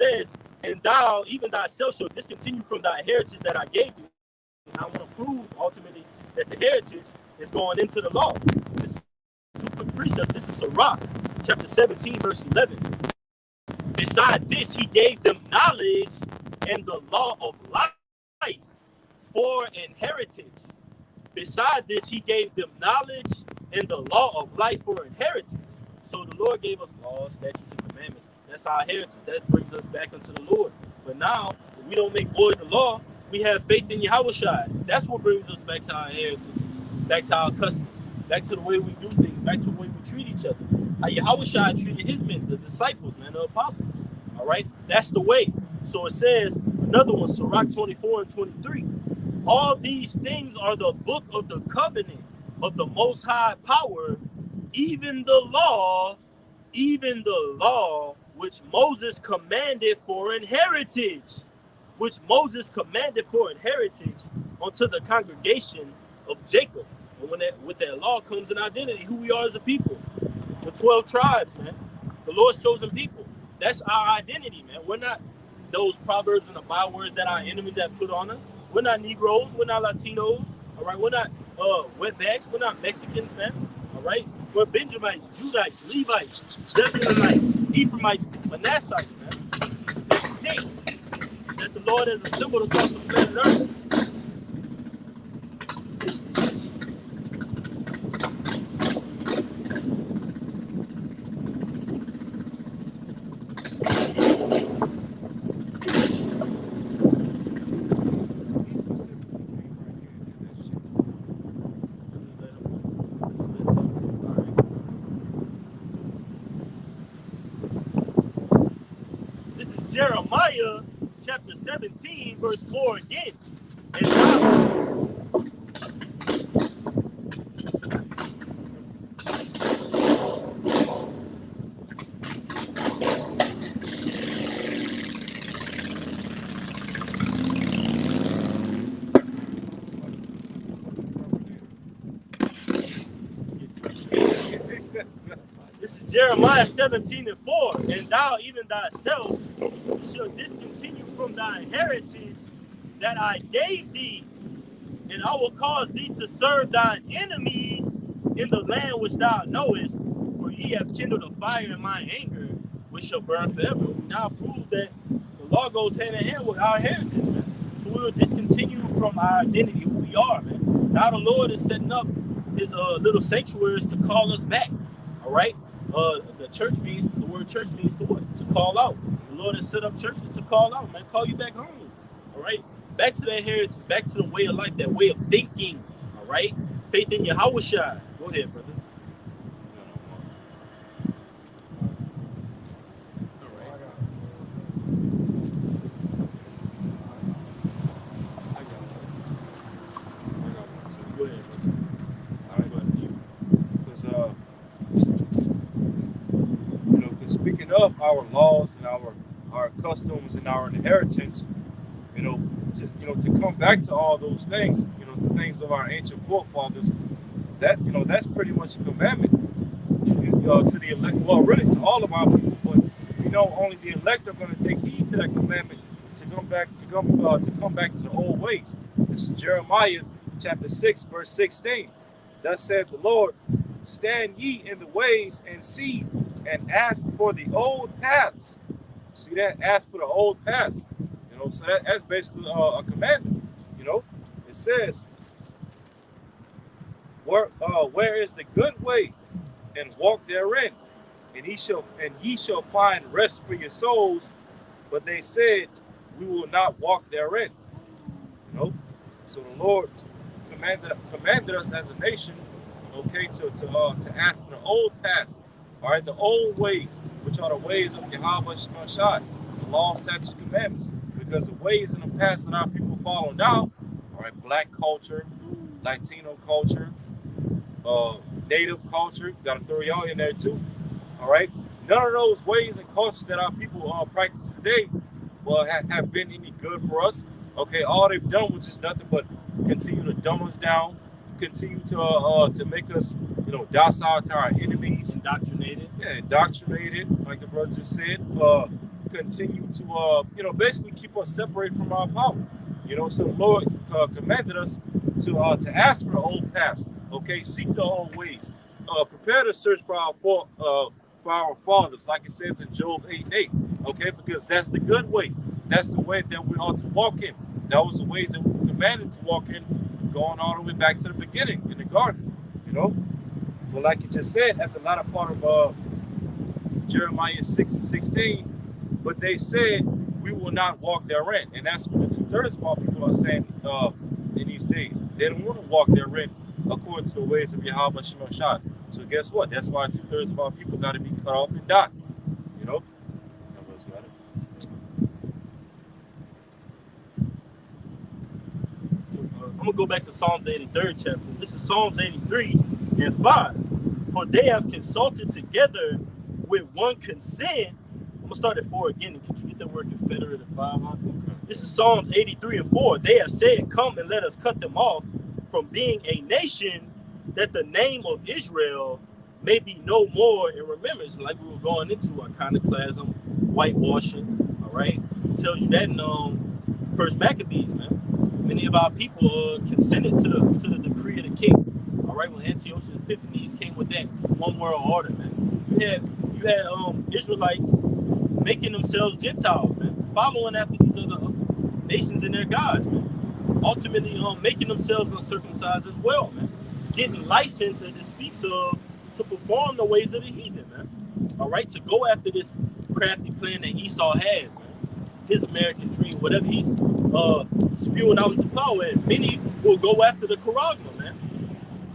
says, and thou, even thyself, shall discontinue from thy heritage that I gave you. And I want to prove ultimately that the heritage is going into the law. This is two quick precepts. This is Sirach, chapter 17, verse 11. Beside this, he gave them knowledge and the law of life for an heritage. Beside this, he gave them knowledge and the law of life for an heritage. So the Lord gave us laws, statutes, and commandments. That's our heritage. That brings us back unto the Lord. But now, if we don't make void the law, we have faith in Yahushua. That's what brings us back to our heritage, back to our customs, back to the way we do things, back to the way we treat each other. How Yahushua treated his men, the disciples, man, the apostles. All right? That's the way. So it says, another one, Sirach 24 and 23. All these things are the book of the covenant of the Most High power, even the law which Moses commanded for an heritage, unto the congregation of Jacob. And with that law comes an identity, who we are as a people. The 12 tribes, man. The Lord's chosen people. That's our identity, man. We're not those proverbs and the bywords that our enemies have put on us. We're not Negroes. We're not Latinos. All right. We're not wetbacks. We're not Mexicans, man. All right. We're Benjamites, Judites, Levites, Zebulonites, Ephraimites, Manassites, man. That snake that the Lord has assembled across the planet Earth. Jeremiah chapter 17, verse 4 again. And this is Jeremiah Jeremiah 17:4, and thou even thyself shall discontinue from thy heritage that I gave thee, and I will cause thee to serve thine enemies in the land which thou knowest, for ye have kindled a fire in my anger, which shall burn forever. We now prove that the law goes hand in hand with our heritage, man. So we will discontinue from our identity, who we are, man. Now the Lord is setting up his little sanctuaries to call us back. All right. The church means, the word church means to what? To call out. The Lord has set up churches to call out, man. Call you back home. All right. Back to that heritage, back to the way of life, that way of thinking. All right. Faith in Yahushua. Go ahead, brother. Speaking of our laws and our customs and our inheritance, to come back to all those things, the things of our ancient forefathers, that that's pretty much a commandment to the elect. Well, really to all of our people, but only the elect are going to take heed to that commandment to come back to the old ways. This is Jeremiah chapter 6, verse 16. Thus said the Lord, stand ye in the ways and see, and ask for the old paths. See that? Ask for the old paths. So that's basically a commandment. It says, where is the good way, and walk therein, and ye shall find rest for your souls. But they said, we will not walk therein. So the Lord commanded us as a nation, okay, to ask for the old paths, all right, the old ways, which are the ways of Yahweh Shemashai, the law, statutes, commandments. Because the ways in the past that our people follow now, all right, black culture, Latino culture, native culture, got to throw y'all in there too, all right. None of those ways and cultures that our people practice today, well, have been any good for us. Okay, all they've done was just nothing but continue to dumb us down, continue to make us, docile to our enemies, indoctrinated, like the brother just said. Continue to, basically keep us separated from our power. So the Lord commanded us to ask for the old paths. Okay, seek the old ways. Prepare to search for our fathers, like it says in Job 8:8. Okay, because that's the good way. That's the way that we ought to walk in. That was the ways that we were commanded to walk in, going all the way back to the beginning in the garden. But like you just said, at the latter part of Jeremiah 6:16, but they said, we will not walk therein. And that's what the 2/3 of our people are saying in these days. They don't want to walk therein according to the ways of Yahweh Shemashai. So guess what? That's why 2/3 of our people got to be cut off and die. Everybody's got it. I'm going to go back to Psalms, the 83rd chapter. This is Psalms 83:5. For they have consulted together with one consent. I'm going to start at 4 again. Could you get that word confederate at 5? Huh? This is Psalms 83:4. They have said, come and let us cut them off from being a nation, that the name of Israel may be no more in remembrance. Like we were going into iconoclasm, whitewashing, all right? It tells you that in First Maccabees, man. Many of our people consented to the decree of the king, all right? When Antiochus Epiphanes came with that one world order, man. You had Israelites making themselves Gentiles, man, following after these other nations and their gods, man. Ultimately, making themselves uncircumcised as well, man. Getting licensed, as it speaks of, to perform the ways of the heathen, man. All right, to go after this crafty plan that Esau has, man. His American dream, whatever he's spewing out into power, and many will go after the Charagma, man.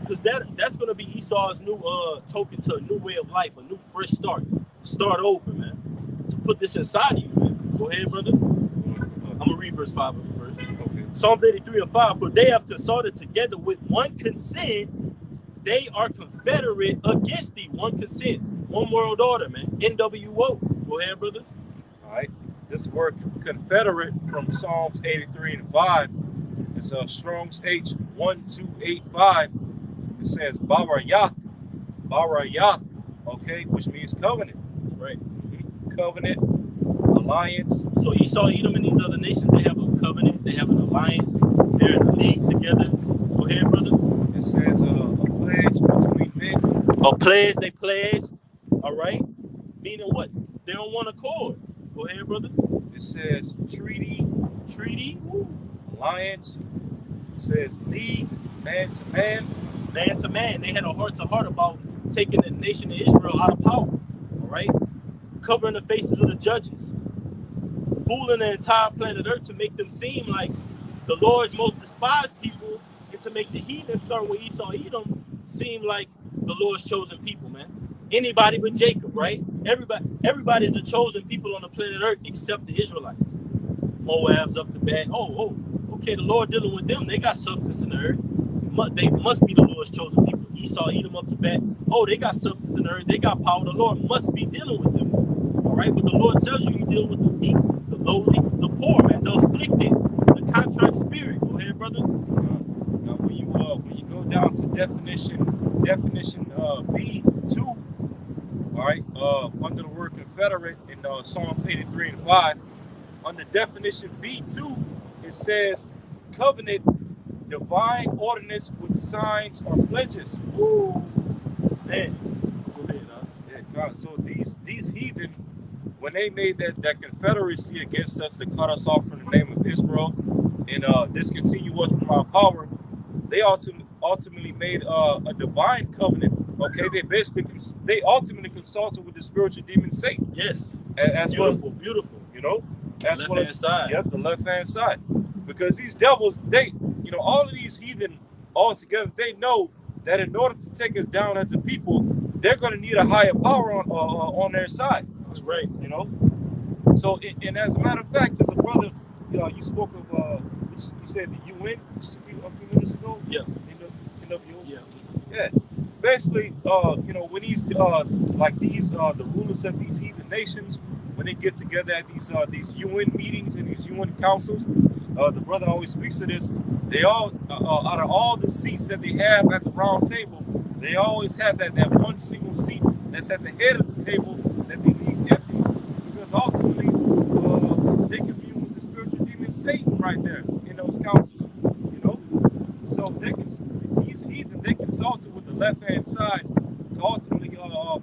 Because that's going to be Esau's new token to a new way of life, a new fresh start over, man. To put this inside of you, man. Go ahead, brother. I'm going to read verse 5 of it first. Okay. Psalms 83:5. For they have consulted together with one consent. They are confederate against thee. One consent. One world order, man. NWO. Go ahead, brother. All right. This word confederate from Psalms 83:5. It's a Strong's H 1285. It says Barayath. okay, which means covenant. That's right. Covenant, alliance. So Esau, Edom, and these other nations, they have a covenant, they have an alliance, they're in a league together. Go ahead, brother. It says a pledge between men. A pledge, they pledged, all right? Meaning what? They're on one accord. Go ahead, brother. It says treaty, alliance. It says league, man to man. Man to man. They had a heart-to-heart about taking the nation of Israel out of power, all right? Covering the faces of the judges. Fooling the entire planet Earth to make them seem like the Lord's most despised people, and to make the heathen, starting with Esau, Edom, seem like the Lord's chosen people, man. Anybody but Jacob, right? Everybody's the chosen people on the planet Earth except the Israelites. Moab's up to bat. Oh, okay, the Lord dealing with them. They got substance in the earth. They must be the Lord's chosen people. Esau, Edom up to bat. Oh, they got substance in the earth. They got power. The Lord must be dealing with them. All right, but the Lord tells you deal with the meek, the lowly, the poor, man, the afflicted, the contrite spirit. Go ahead, brother. Now, when you go down to definition B2, all right, under the word confederate in Psalms 83 and 5, under definition B2, it says covenant, divine ordinance with signs or pledges. Woo. Man, go ahead, huh? Yeah, God. So these heathen, when they made that confederacy against us to cut us off from the name of Israel and discontinue us from our power, they ultimately made a divine covenant. Okay, they ultimately consulted with the spiritual demon Satan. Yes, as beautiful. You know, as left hand side. Yep, the left hand side. Because these devils, all of these heathen all together, they know that in order to take us down as a people, they're going to need a higher power on their side. That's right. You know. So, and as a matter of fact, there's a brother. You spoke of. You said the UN a few minutes ago. Yeah. Yeah. Basically, when these the rulers of these heathen nations, when they get together at these UN meetings and these UN councils, the brother always speaks to this. They all, out of all the seats that they have at the round table, they always have that one single seat that's at the head of the table that they leave empty, because ultimately they commune with the spiritual demon Satan right there in those councils. You know, so these heathen, they consulted with the left hand side to ultimately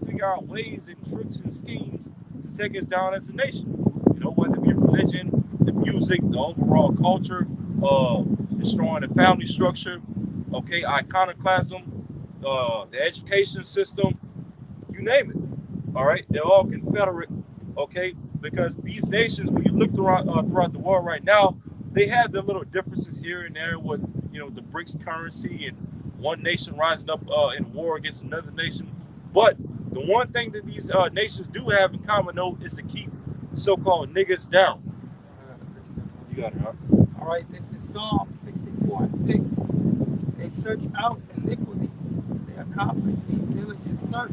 figure out ways and tricks and schemes to take us down as a nation. You know, whether it be religion, the music, the overall culture, destroying the family structure, okay, iconoclasm, the education system, you name it. All right, they're all Confederate, okay, because these nations, when you look throughout the world right now, they have their little differences here and there with, the BRICS currency and one nation rising up in war against another nation. But the one thing that these nations do have in common, though, is to keep so-called niggas down. You got it, huh? All right, this is Psalm 64 and 6. They search out iniquity. They accomplish a diligent search.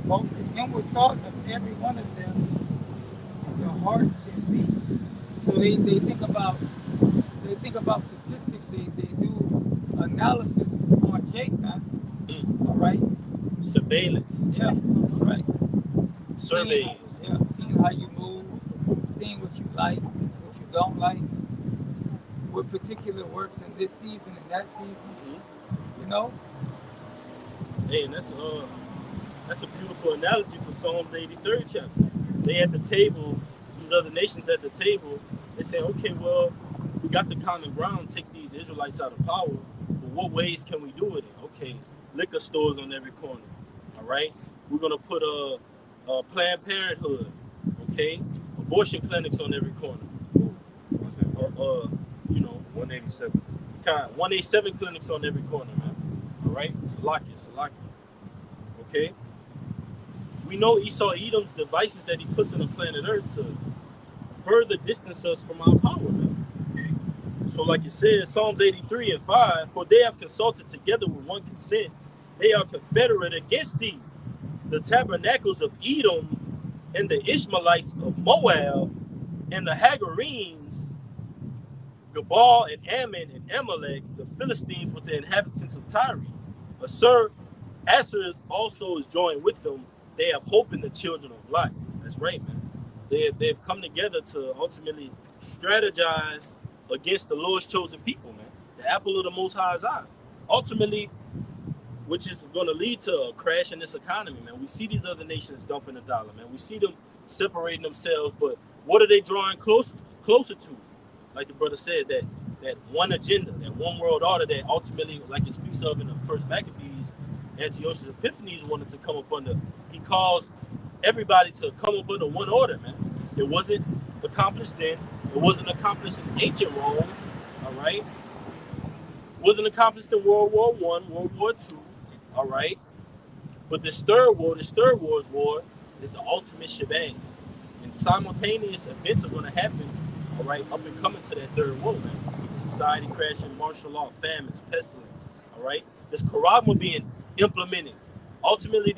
Both the inward thought of every one of them and your heart is deep. So they think about statistics. They do analysis on Jake, man. All right. Surveillance. Yeah, that's right. Surveys. Seeing how you move, seeing what you like, what you don't like, what particular works in this season and that season. You know. Hey, and that's a beautiful analogy for Psalms 83rd chapter. They at the table, these other nations at the table, they say, okay, well, we got the common ground, take these Israelites out of power, but what ways can we do with it? Okay, liquor stores on every corner, all right? We're going to put a Planned Parenthood, okay? Abortion clinics on every corner. What's that? 187. 187 clinics on every corner, man. All right? Salakia. Okay? We know Esau Edom's devices that he puts on the planet Earth to further distance us from our power, man. So like it says, Psalms 83 and 5, for they have consulted together with one consent. They are confederate against thee. The tabernacles of Edom and the Ishmaelites of Moab and the Hagarenes, Gabal and Ammon and Amalek, the Philistines with the inhabitants of Tyre. Assur Asher also is joined with them. They have hope in the children of light. That's right, man. They've come together to ultimately strategize against the Lord's chosen people, man. The apple of the Most High's eye. Ultimately, which is going to lead to a crash in this economy, man. We see these other nations dumping the dollar, man. We see them separating themselves, but what are they drawing closer to? Like the brother said, that one agenda, that one world order that ultimately, like it speaks of in the first Maccabees, Antiochus Epiphanes wanted to come up under. He calls everybody to come up under one order, man. It wasn't accomplished then. It wasn't accomplished in ancient Rome, all right? It wasn't accomplished in World War I, World War II, all right? But this third Wars War, is the ultimate shebang. And simultaneous events are going to happen, all right, up and coming to that third war, man. Society crashing, martial law, famines, pestilence, all right? This Qarabma being implemented. Ultimately,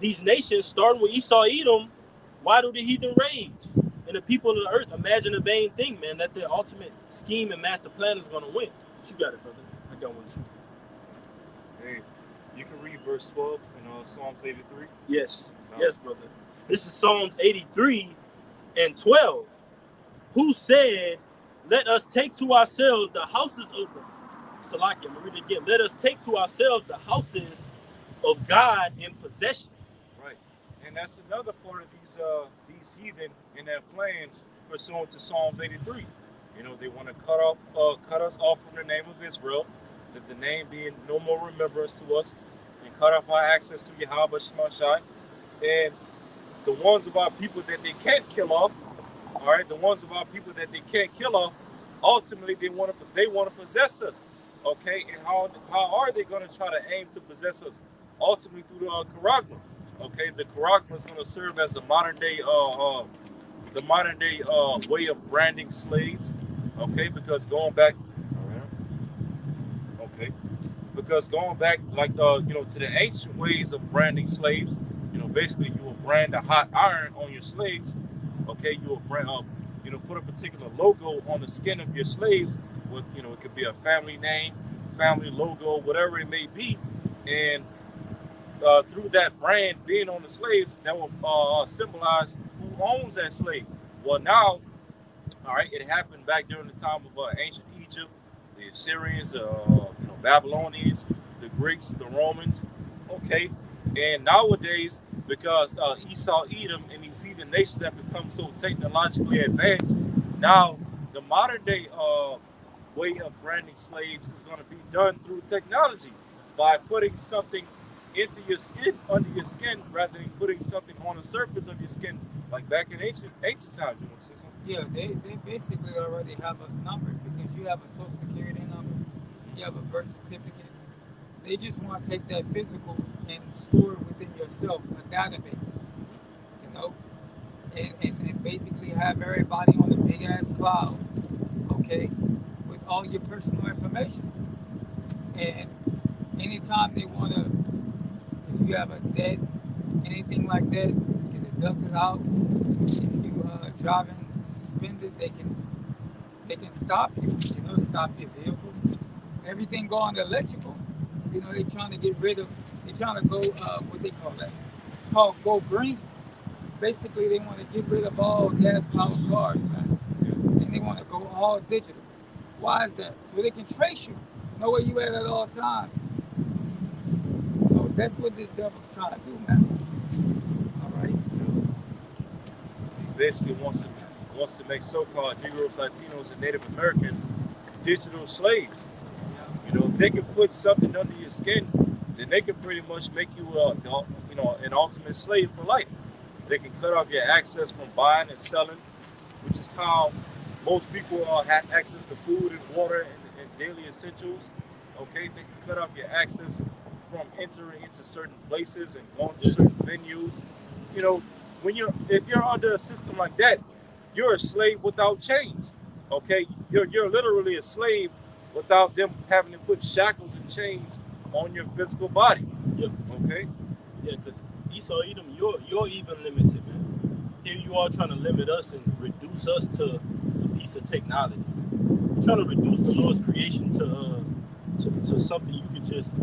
these nations, starting with Esau, Edom, why do the heathen rage? And the people of the earth imagine a vain thing, man, that their ultimate scheme and master plan is going to win. But you got it, brother. I got one too. Hey, you can read verse 12 in Psalms 83. Yes, yes, brother. This is Psalms 83 and 12. Who said, let us take to ourselves the houses of the Salakia, I'm going to read it again. Let us take to ourselves the houses of God in possession. Right. And that's another part of these heathen in their plans pursuant to Psalms 83. You know, they want to cut us off from the name of Israel, that the name being no more remembrance to us, and cut off our access to Yahweh Shemashai. And the ones of our people that they can't kill off, all right, the ones of our people that they can't kill off, ultimately they want to possess us. Okay, and how are they going to try to aim to possess us? Ultimately through the Qarabma. Okay, the Qarabma is going to serve as a modern day way of branding slaves. Okay, because going back, like to the ancient ways of branding slaves, basically you will brand a hot iron on your slaves. Okay, you will brand put a particular logo on the skin of your slaves. With it could be a family name, family logo, whatever it may be, and through that brand being on the slaves, that will symbolize who owns that slave. Well, now, all right, it happened back during the time of ancient Egypt, the Assyrians, Babylonians, the Greeks, the Romans. Okay, and nowadays, because Esau, Edom, and these heathen nations have become so technologically advanced, now the modern day way of branding slaves is going to be done through technology by putting something into your skin, under your skin, rather than putting something on the surface of your skin, like back in ancient times. You want to say something? Yeah, they basically already have us numbered because you have a social security number, you have a birth certificate. They just want to take that physical and store it within yourself, a database, and basically have everybody on a big ass cloud, okay, with all your personal information. And anytime they want to, if you have a debt, anything like that, you can deduct it out. If you driving suspended, they can stop you, stop your vehicle. Everything go on the electrical. They're trying to go, what they call that? It's called go green. Basically, they want to get rid of all gas-powered cars, man. And they want to go all digital. Why is that? So they can trace you, know where you at all times. So that's what this devil's trying to do, man. All right? He basically wants to make so-called Negroes, Latinos, and Native Americans digital slaves. If they can put something under your skin, then they can pretty much make you, an ultimate slave for life. They can cut off your access from buying and selling, which is how most people have access to food and water and daily essentials. Okay, they can cut off your access from entering into certain places and going to certain venues. If you're under a system like that, you're a slave without chains. Okay, you're literally a slave without them having to put shackles and chains on your physical body. Yep. Okay. Yeah, because Esau, Edom, you're even limited, man. Here you are trying to limit us and reduce us to a piece of technology. You're trying to reduce the Lord's creation to something you can just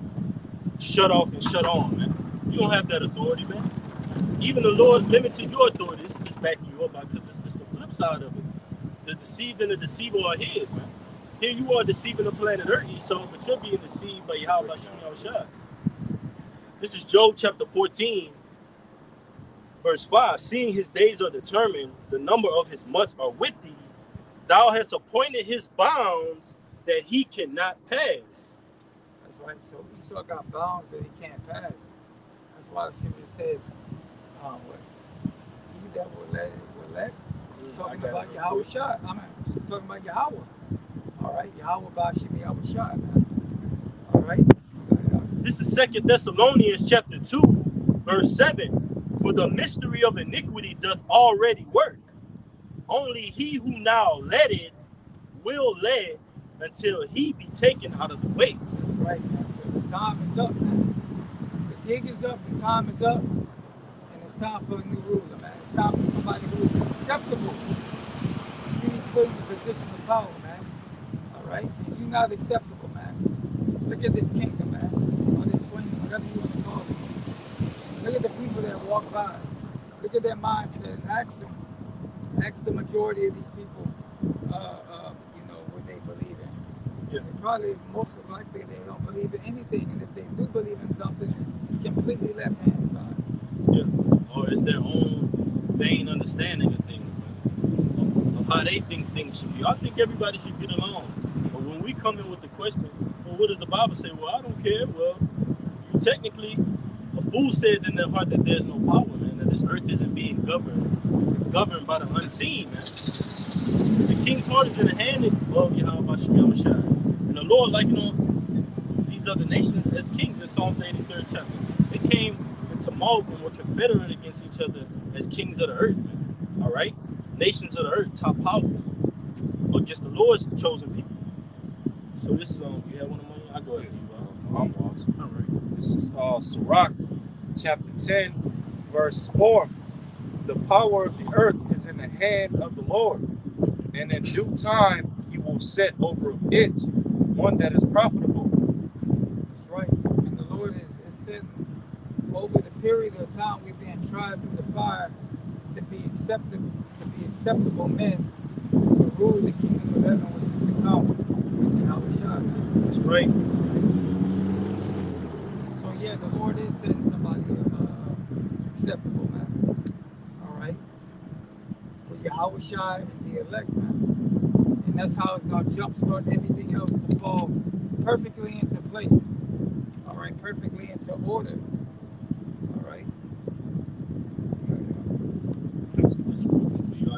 shut off and shut on, man. You don't have that authority, man. Even the Lord limited your authority. This is just backing you up because it's the flip side of it. The deceived and the deceiver are his, man. Here you are deceiving the planet Earth, Esau, but you're being deceived by Yahweh Shai. This is Job chapter 14, verse 5. Seeing his days are determined, the number of his months are with thee. Thou hast appointed his bounds that he cannot pass. That's right. So Esau got bounds that he can't pass. That's why the scripture says, what? He that will let. Talking about Yahweh Shai. Talking about Yahweh. All right, Yahweh Bashim Yahweh Shai, man. All right. This is 2 Thessalonians chapter 2, verse 7. For the mystery of iniquity doth already work. Only he who now letteth will let until he be taken out of the way. That's right, man. So the time is up, man. The gig is up, the time is up, and it's time for a new ruler, man. It's time for somebody who is acceptable. You need to put in the position of power, man. All right? If you're not acceptable, man, look at this kingdom, man. Or this queen, whatever you want to call it. Look at the people that walk by. Look at their mindset and ask them. Ask the majority of these people, what they believe in. Yeah. They probably, most likely, they don't believe in anything. And if they do believe in something, it's completely left-hand side. Yeah. Or it's their own vain understanding of things, man. Of how they think things should be. I think everybody should get along. But when we come in with the question, well, what does the Bible say? Well, I don't care. Well, you technically, a fool said in their heart that there's no power, man, that this earth isn't being governed by the unseen, man. The king's heart is in the hand of Yahweh Shai. And the Lord, these other nations as kings in Psalm 83rd chapter. They came into tumult and were confederate against each other as kings of the earth, man. All right? Nations of the earth, top powers, against the Lord's chosen people. So this is, you have one of mine? I'll go ahead. I'm lost. All right. This is Sirach, chapter 10, verse 4. The power of the earth is in the hand of the Lord, and in due time he will set over it one that is profitable. That's right. And the Lord is setting over the period of time we've been tried through the fire to be acceptable men to rule the kingdom of heaven, which is to come with Yahweh Shai. That's right. So yeah, the Lord is setting somebody acceptable, man. All right, with Yahweh Shai and the elect, man, and that's how it's gonna jumpstart everything else to fall perfectly into place. All right, perfectly into order. All right.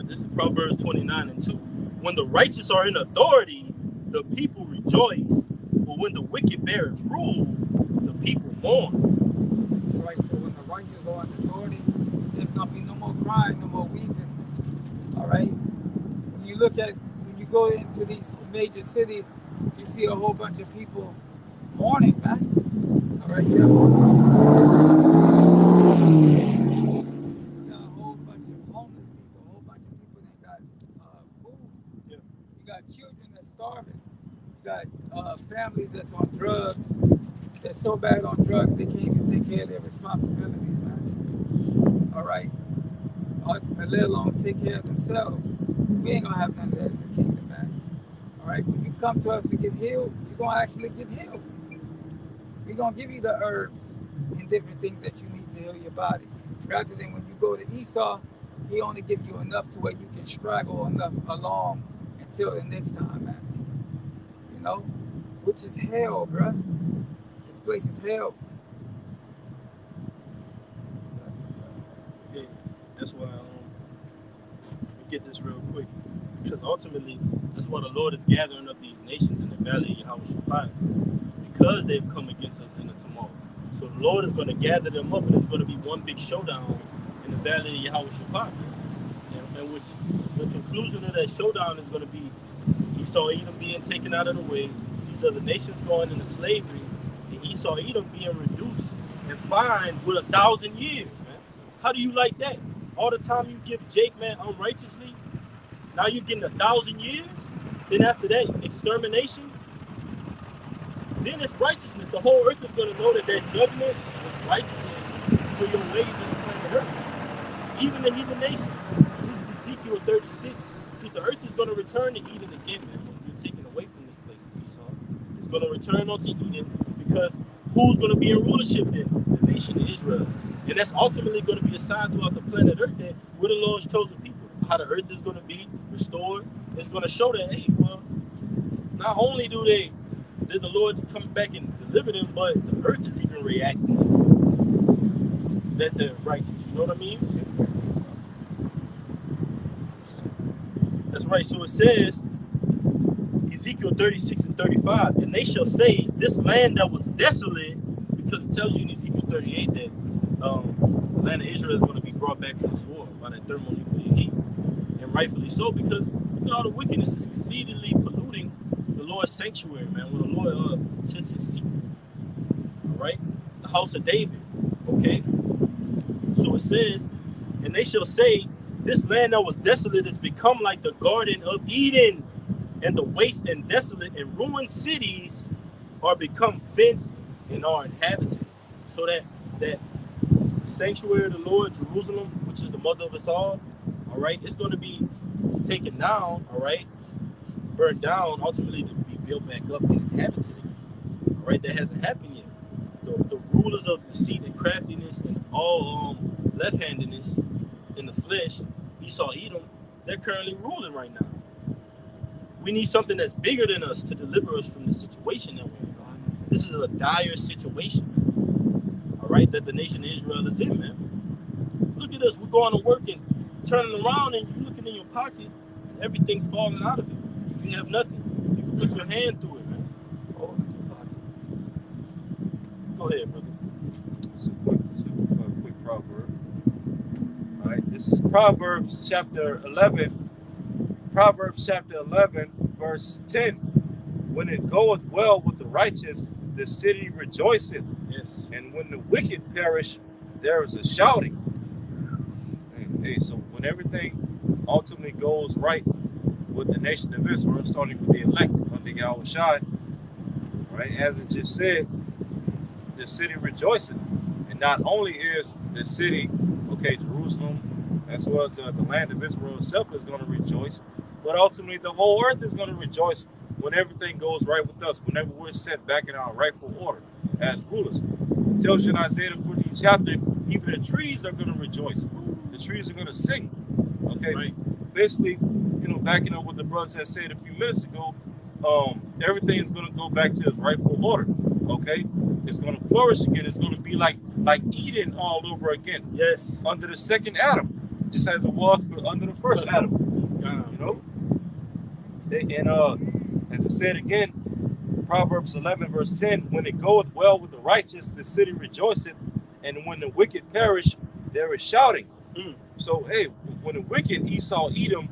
This is Proverbs 29:2. When the righteous are in authority, the people rejoice. But when the wicked bear rule, the people mourn. That's right. So when the righteous are in authority, there's gonna be no more crying, no more weeping. All right. When you go into these major cities, you see a whole bunch of people mourning, man. All right. You got a whole bunch of homeless people, a whole bunch of people that got food. Yeah. You got children that's starving. You got families that's on drugs. They're so bad on drugs they can't even take care of their responsibilities, man. All right. Let alone take care of themselves. We ain't gonna have none of that in the kingdom, man. All right. When you come to us to get healed, you're gonna actually get healed. We're gonna give you the herbs and different things that you need to heal your body. Rather than when you go to Esau, he only give you enough to where you can straggle enough along until the next time, man. You know, which is hell, bruh. This place is hell. Yeah, that's why we get this real quick. Because ultimately, that's why the Lord is gathering up these nations in the valley of Yahweh Shai. Because they've come against us in the tumult. So the Lord is going to gather them up, and it's going to be one big showdown in the valley of Yahweh Shai. And which the conclusion of that showdown is going to be Esau Edom being taken out of the way, these other nations going into slavery, and Esau Edom being reduced and fined with 1,000 years, man. How do you like that? All the time you give Jake, man, unrighteously, now you're getting 1,000 years? Then after that, extermination? then it's righteousness. The whole earth is going to know that that judgment was righteousness for your ways in the planet earth. Even the heathen nations. This is Ezekiel 36. Because the earth is going to return to Eden again, man, when you're taken away from this place of Esau. It's going to return onto Eden because who's going to be in rulership then? The nation of Israel. And that's ultimately going to be a sign throughout the planet earth that we're the Lord's chosen people. How the earth is going to be restored. It's going to show that, hey, well, not only did the Lord come back and deliver them, but the earth is even reacting to it. That they're righteous. You know what I mean? That's right. So it says, Ezekiel 36 and 35, and they shall say, this land that was desolate, because it tells you in Ezekiel 38 that the land of Israel is going to be brought back from the sword by that thermonuclear heat. And rightfully so, because look at all the wickedness is exceedingly polluting the Lord's sanctuary, man, where the Lord sits his seat. All right? The house of David. Okay? So it says, and they shall say, this land that was desolate has become like the Garden of Eden, and the waste and desolate and ruined cities are become fenced and are inhabited. So that the sanctuary of the Lord, Jerusalem, which is the mother of us all right, it's going to be taken down, all right, burned down, ultimately to be built back up and inhabited again. All right, that hasn't happened yet. The rulers of deceit and craftiness and all left-handedness in the flesh, Esau, Edom, they're currently ruling right now. We need something that's bigger than us to deliver us from the situation that we're in. This is a dire situation, man. All right, that the nation of Israel is in, man. Look at us. We're going to work and turning around, and you're looking in your pocket, and everything's falling out of it. You have nothing. You can put your hand through it, man. Oh, that's your pocket. Go ahead, brother. It's a quick proverb. All right, this is Proverbs chapter 11. Proverbs chapter 11, verse 10. When it goeth well with the righteous, the city rejoiceth. Yes. And when the wicked perish, there is a shouting. Hey, so when everything ultimately goes right with the nation of Israel, starting with the elect under Yahushua, right, as it just said, the city rejoiceth. And not only is the city, okay, Jerusalem, as well as the land of Israel itself is going to rejoice, but ultimately the whole earth is going to rejoice when everything goes right with us, whenever we're set back in our rightful order as rulers. It tells you in Isaiah 14th chapter, even the trees are going to rejoice. The trees are going to sing. Okay, right. Basically, backing up what the brothers had said a few minutes ago, everything is going to go back to its rightful order. Okay, it's going to flourish again. It's going to be like Eden all over again. Yes, under the second Adam, just as it was under the first Adam. And as I said again, Proverbs 11 verse 10, when it goeth well with the righteous, the city rejoiceth, and when the wicked perish, there is shouting. So, hey, when the wicked Esau, Edom,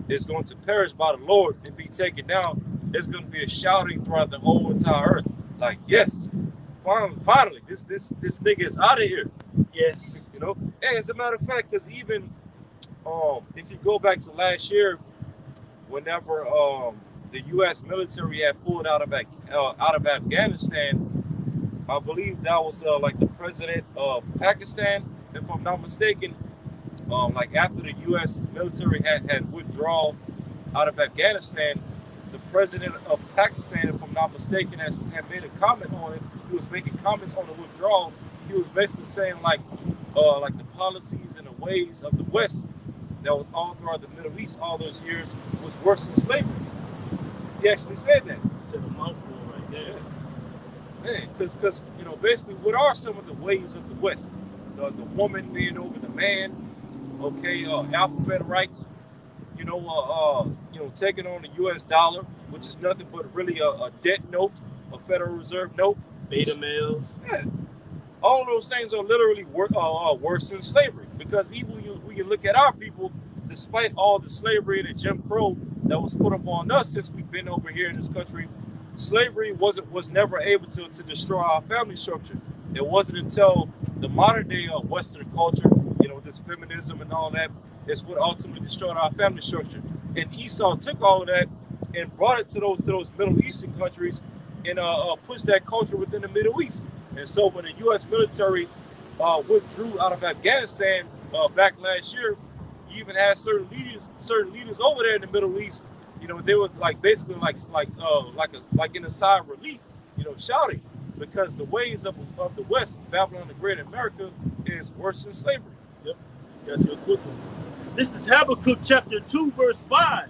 is going to perish by the Lord and be taken down, there's going to be a shouting throughout the whole entire earth. Like, yes, finally, this nigga is out of here. Yes. And as a matter of fact, because even if you go back to last year, whenever the U.S. military had pulled out of Afghanistan, I believe that was like the president of Pakistan, if I'm not mistaken. Like after the U.S. military had withdrawn out of Afghanistan, the president of Pakistan, if I'm not mistaken, had made a comment on it. He was making comments on the withdrawal. He was basically saying like the policies and the ways of the West that was all throughout the Middle East all those years was worse than slavery. He actually said that. Said a mouthful right there. Man, because basically, what are some of the ways of the West? The woman being over the man, okay, alphabet rights, taking on the U.S. dollar, which is nothing but really a debt note, a Federal Reserve note. Beta males. Yeah. All of those things are literally worse than slavery, because even when you look at our people, despite all the slavery and the Jim Crow that was put upon us since we've been over here in this country, slavery was never able to destroy our family structure. It wasn't until the modern day Western culture, this feminism and all that, is what ultimately destroyed our family structure. And Esau took all of that and brought it to those Middle Eastern countries and push that culture within the Middle East. And so when the U.S. military withdrew out of Afghanistan back last year, you even had certain leaders over there in the Middle East. You know, they were like basically like in a sigh of relief, you know, shouting because the ways of the West, Babylon the Great America, is worse than slavery. Yep. Got you a quick one. This is Habakkuk chapter 2, verse 5.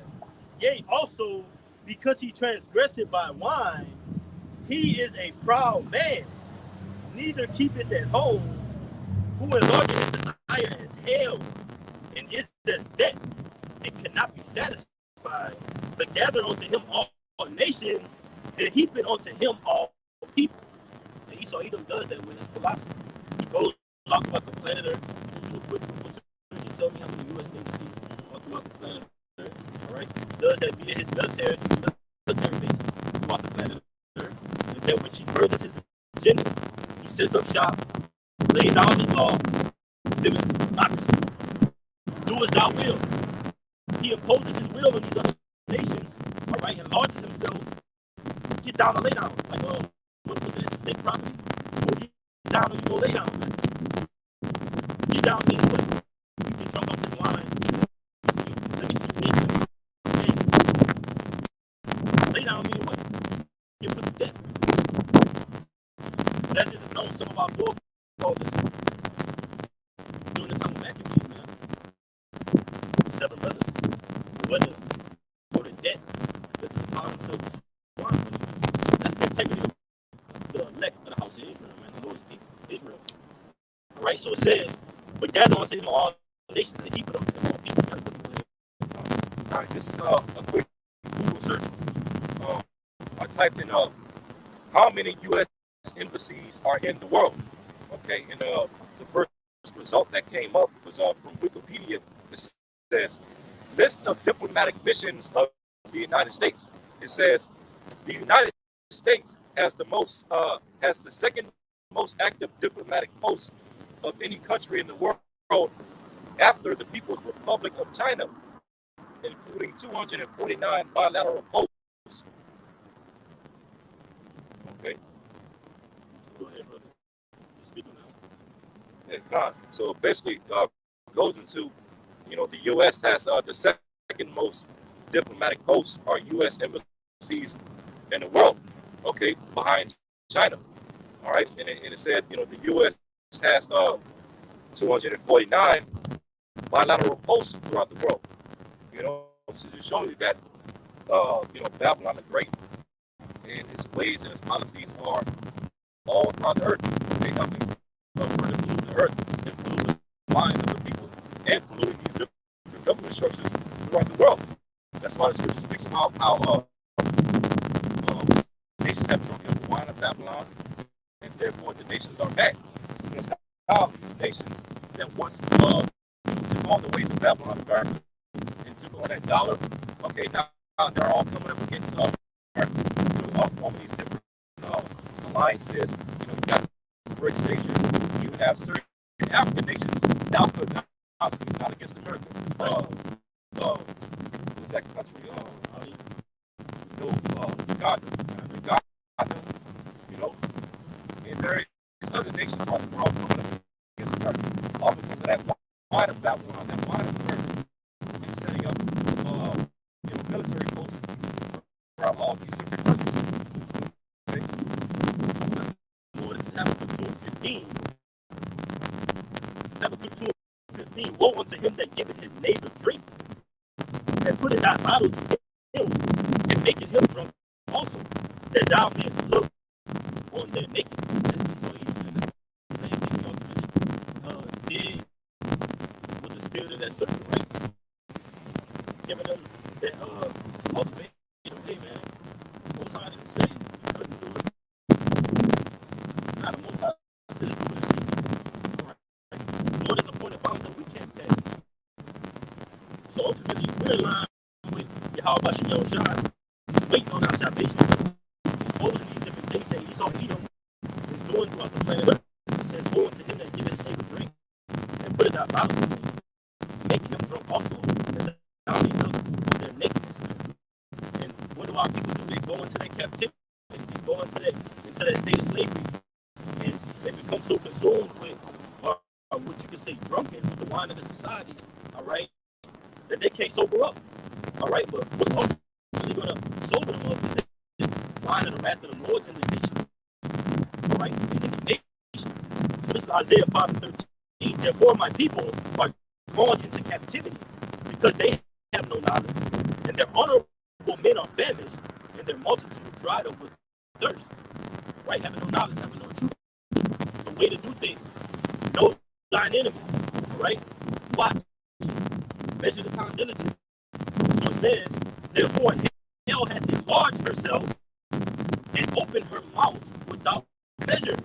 Yea, also, because he transgressed by wine, he is a proud man, neither keepeth at home, who enlargeth his desire as hell, and is as death, and cannot be satisfied, but gather unto him all nations, and heap it unto him all people. And Esau Edom does that with his philosophy. He goes talk about the planet Earth. You do a quick Google search and tell me how many U.S. embassies are throughout the planet Earth. All right, he does that via his military bases throughout the planet Earth. And then when he furthers his agenda, he sets up shop, lays down his law, democracy. Do as thou will. He imposes his will on these other nations, all right, enlarges himself, get down and lay down. Like, what was that state property? Well, get down and you go lay down. Get down means what? You get drunk off this wine. Let me see you naked. Lay down means what? Get put to death. That's just known some of our forefathers during the time of Maccabees, man. 7 brothers. Whether go to death, that's the found themselves swine. That's the integrity of the elect of the house of Israel, man, the Lord's people, Israel. All right, so it says, but gather unto him all nations and keep it unto him all people. All right, this is a quick Google search. I typed in how many U.S. embassies are in the world. Okay, and the first result that came up was from Wikipedia. It says list of diplomatic missions of the United States. It says the United States has the second most active diplomatic post of any country in the world after the People's Republic of China, including 249 bilateral posts. Okay. Go ahead, brother. Speak now. And so basically, goes into, you know, the U.S. has the second most diplomatic posts or U.S. embassies in the world. Okay, behind China. All right, and it said, you know, the U.S. has 249 bilateral posts throughout the world. You know, to just show you that, you know, Babylon the Great and its ways and its policies are all throughout the earth. They helping further pollute the earth and pollute the minds of the people and polluting these different government structures throughout the world. That's why the scripture speaks about how nations have drunk the wine of Babylon, and therefore the nations are back. Because how these nations that once took on the ways of Babylon and took on that dollar, okay, now they're all coming up against forming these different alliances. You know, you got rich nations, you even have certain African nations now putting out against America. What's that country? Uganda, you know, and various other nations around the world coming up against America, all because of that wine of Babylon, that wine of America, and setting up, you know, military posts throughout all these different countries. Okay? Lord, this is Habakkuk 2:15. Habakkuk 2:15. Woe unto him that giveth his neighbor drink, and put not bottle to him, and maketh him drunk also, that thou mayest look on their nakedness. That's so easy. The same thing ultimately did with the spirit of that serpent, right? Giving them that ultimate, hey man, Most High didn't say you couldn't do it. Not the Most High said do it. Right? The Lord has appointed bounds that we can't pass. So ultimately, we're in line with Yahweh Shem Shai, waiting on our salvation, exposing these different things that Esau Edom is doing throughout the planet Earth. It says, woe unto him that giveth his neighbor drink, and put it out bottle to him, make him drunk also, and thou may look on their nakedness. And what do our people do? They go into their captivity, they go fall into that state of slavery, and they become so consumed with what you can say drunken with the wine of the society, all right, that they can't sober up, all right. But what's ultimately going to sober them up is the wine of the wrath of the Lord's indignation, all right, indignation. So this is Isaiah 5:13. Therefore, my people are gone into captivity because they have no knowledge, and their honorable men are famished, and their multitude dried up with thirst. Right? Having no knowledge, having no truth. The way to do things. Know thine enemy. Right? Watch. Measure the time diligently. So it says, therefore, hell hath enlarged herself and opened her mouth without measure,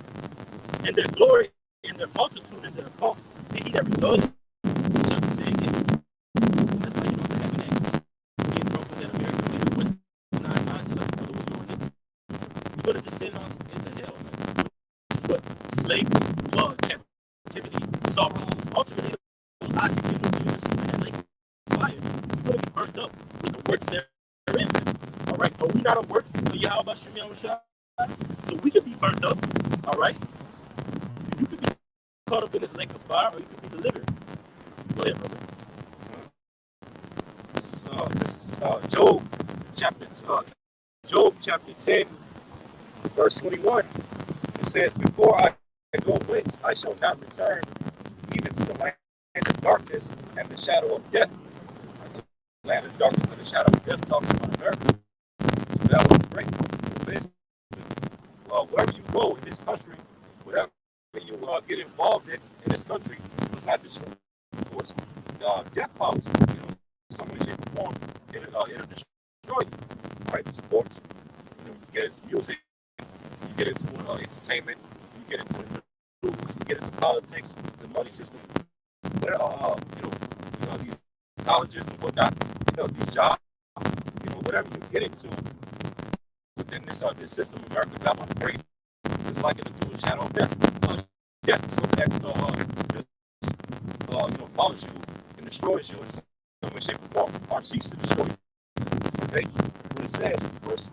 and their glory and their multitude and their pomp, and he that rejoices shall be saved into. That's why you know to having that being drunk with that American way, the West mindset like the brother was going into. You're gonna descend into hell, man. This is what slavery, blood, captivity, sorrows, ultimately those icy people do this in that lake of fire. You're gonna be burnt up with the works therein. All right, but we not on work. So Yahweh Shemi Shah. So we can be burnt up. All right, you could be caught up in this lake of fire, or you could be delivered. Go ahead, brother. This is Job chapter 10, verse 21. It says, before I go whence, I shall not return, even to the land of darkness and the shadow of death. The land of darkness and the shadow of death, talking about America. So that was great. So basically, wherever you go in this country, whatever you get involved in this country, besides the course, death powers, some way, shape, or form, it'll destroy you. Right? The sports, you get into music, you get into entertainment, you get into the news, you get into politics, the money system, these colleges and whatnot, these jobs, whatever you get into within this system, America got on the great. It's like into a shadow of death. So that just follows you and destroys you in some way, shape, or form, or seeks to destroy you. Okay? What it says, verse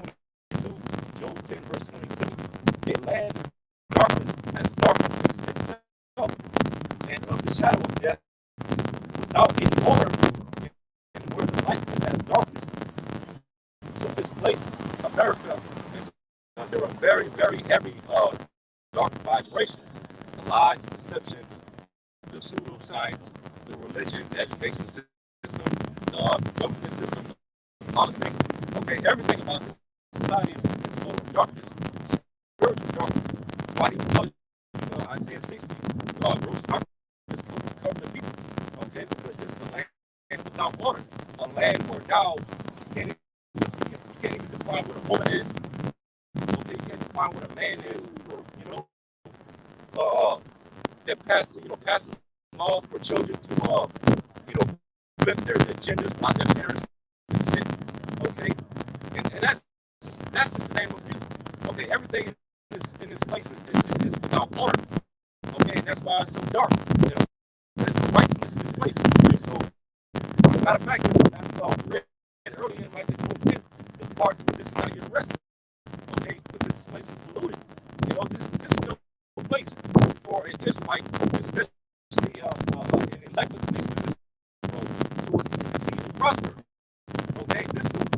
22, Job 10, verse 22, a land of darkness as darkness is itself, and of the shadow of death, without any order, and where the light is as darkness. So this place, America, is under a very, very heavy dark vibration. The lies, the deceptions, the pseudoscience, the religion, the education system, the government system, the politics. Okay, everything about this society is full of darkness, spiritual darkness. That's why he tells you, Isaiah 60, gross darkness cover the people. Okay, because this is a land without water, a land where now you can't even define what a woman is. Okay, you can't define what a man is. That passes laws for children to flip their genders by their parents' consent. Okay, and that's just the name of you. Okay, everything in this place is without order. Okay, and that's why it's so dark. There's no righteousness in this place. Okay, so matter of fact, that's read earlier in like the 2010, the part where this is how you arrest. Okay, but this place is polluted. This is still a place for an Israelite, especially an elected nation, to succeed and prosper. Okay, this system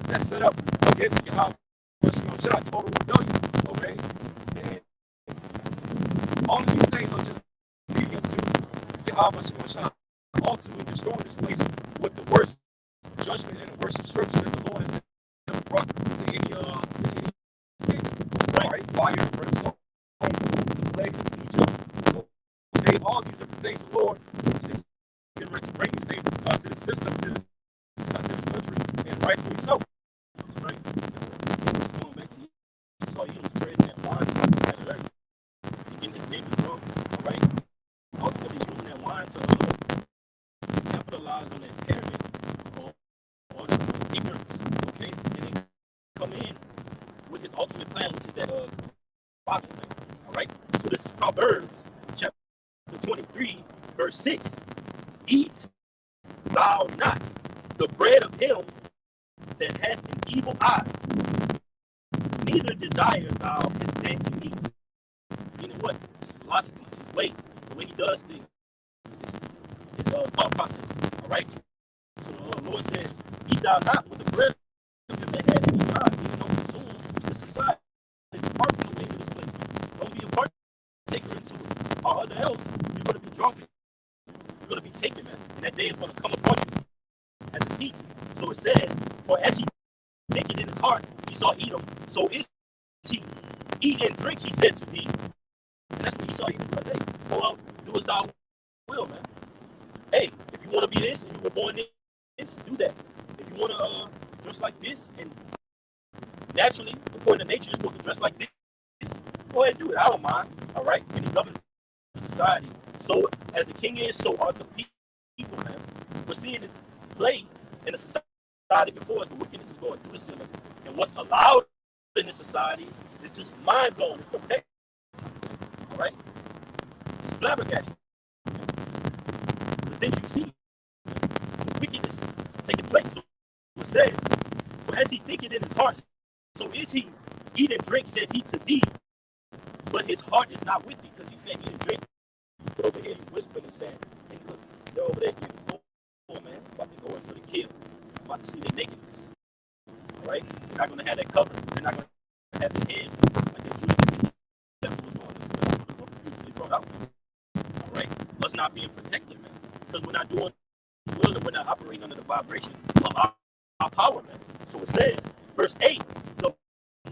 that's set up against Yahweh total rebellion. Okay, and all of these things are just leading to Yahweh ultimately destroying this place with the worst judgment and the worst destruction that the Lord has ever brought to any kingdom. Right? Fire, brimstone, the plagues of Egypt. Okay, all these different things the Lord is getting ready to bring these things to the system, to this country, and rightfully so. Right? Going back to you saw you was trading that wine, right? Getting his neighbor drunk, all right? Ultimately using that wine to capitalize on that pyramid or ignorance, okay? And then come in with his ultimate plan, which is that problem thing, all right? So this is Proverbs chapter 23, verse 6. Eat thou not the bread of him that hath an evil eye, neither desire thou his dainty meats. Meaning what? His philosophy, his way, the way he does things, his thought process. All right? So the Lord says, eat thou not with the bread of him that had any God, meaning don't consume the society. Depart from the ways of this place. Don't be a partaker into it. Or other else, you're going to be drunken. You're going to be taken, man. And that day is going to come upon you as a thief. So it says, for as he thinketh in his heart, he saw Edom. So is he. Eat and drink, he said to thee. And that's what he saw Edom. Like, hey, go out, do as thou will, man. Hey, if you want to be this and you were born this, do that. If you want to dress like this and naturally, according to nature, you're supposed to dress like this, go ahead and do it. I don't mind. All right? And he governs society. So as the king is, so are the people, man. We're seeing it play in the society before us. The wickedness is going through the center. And what's allowed in this society is just mind blowing. It's perfect. All right? It's flabbergasted. The things you see, the wickedness taking place. So it says, for as he thinketh in his heart, so is he. Eat and drink, said he to thee, but his heart is not with thee, because he's saying eat and drink. But over here he's whispering and saying, hey, look, they're over there getting full, man. About to go in for the kill. About to see their nakedness. All right? They're not going to have that cover. They're not going to have the heads like the Jewish that was going into beautifully brought out. All right? Us not being protected, man. Because we're not doing the will and we're not operating under the vibration of our power, man. So it says, verse 8, the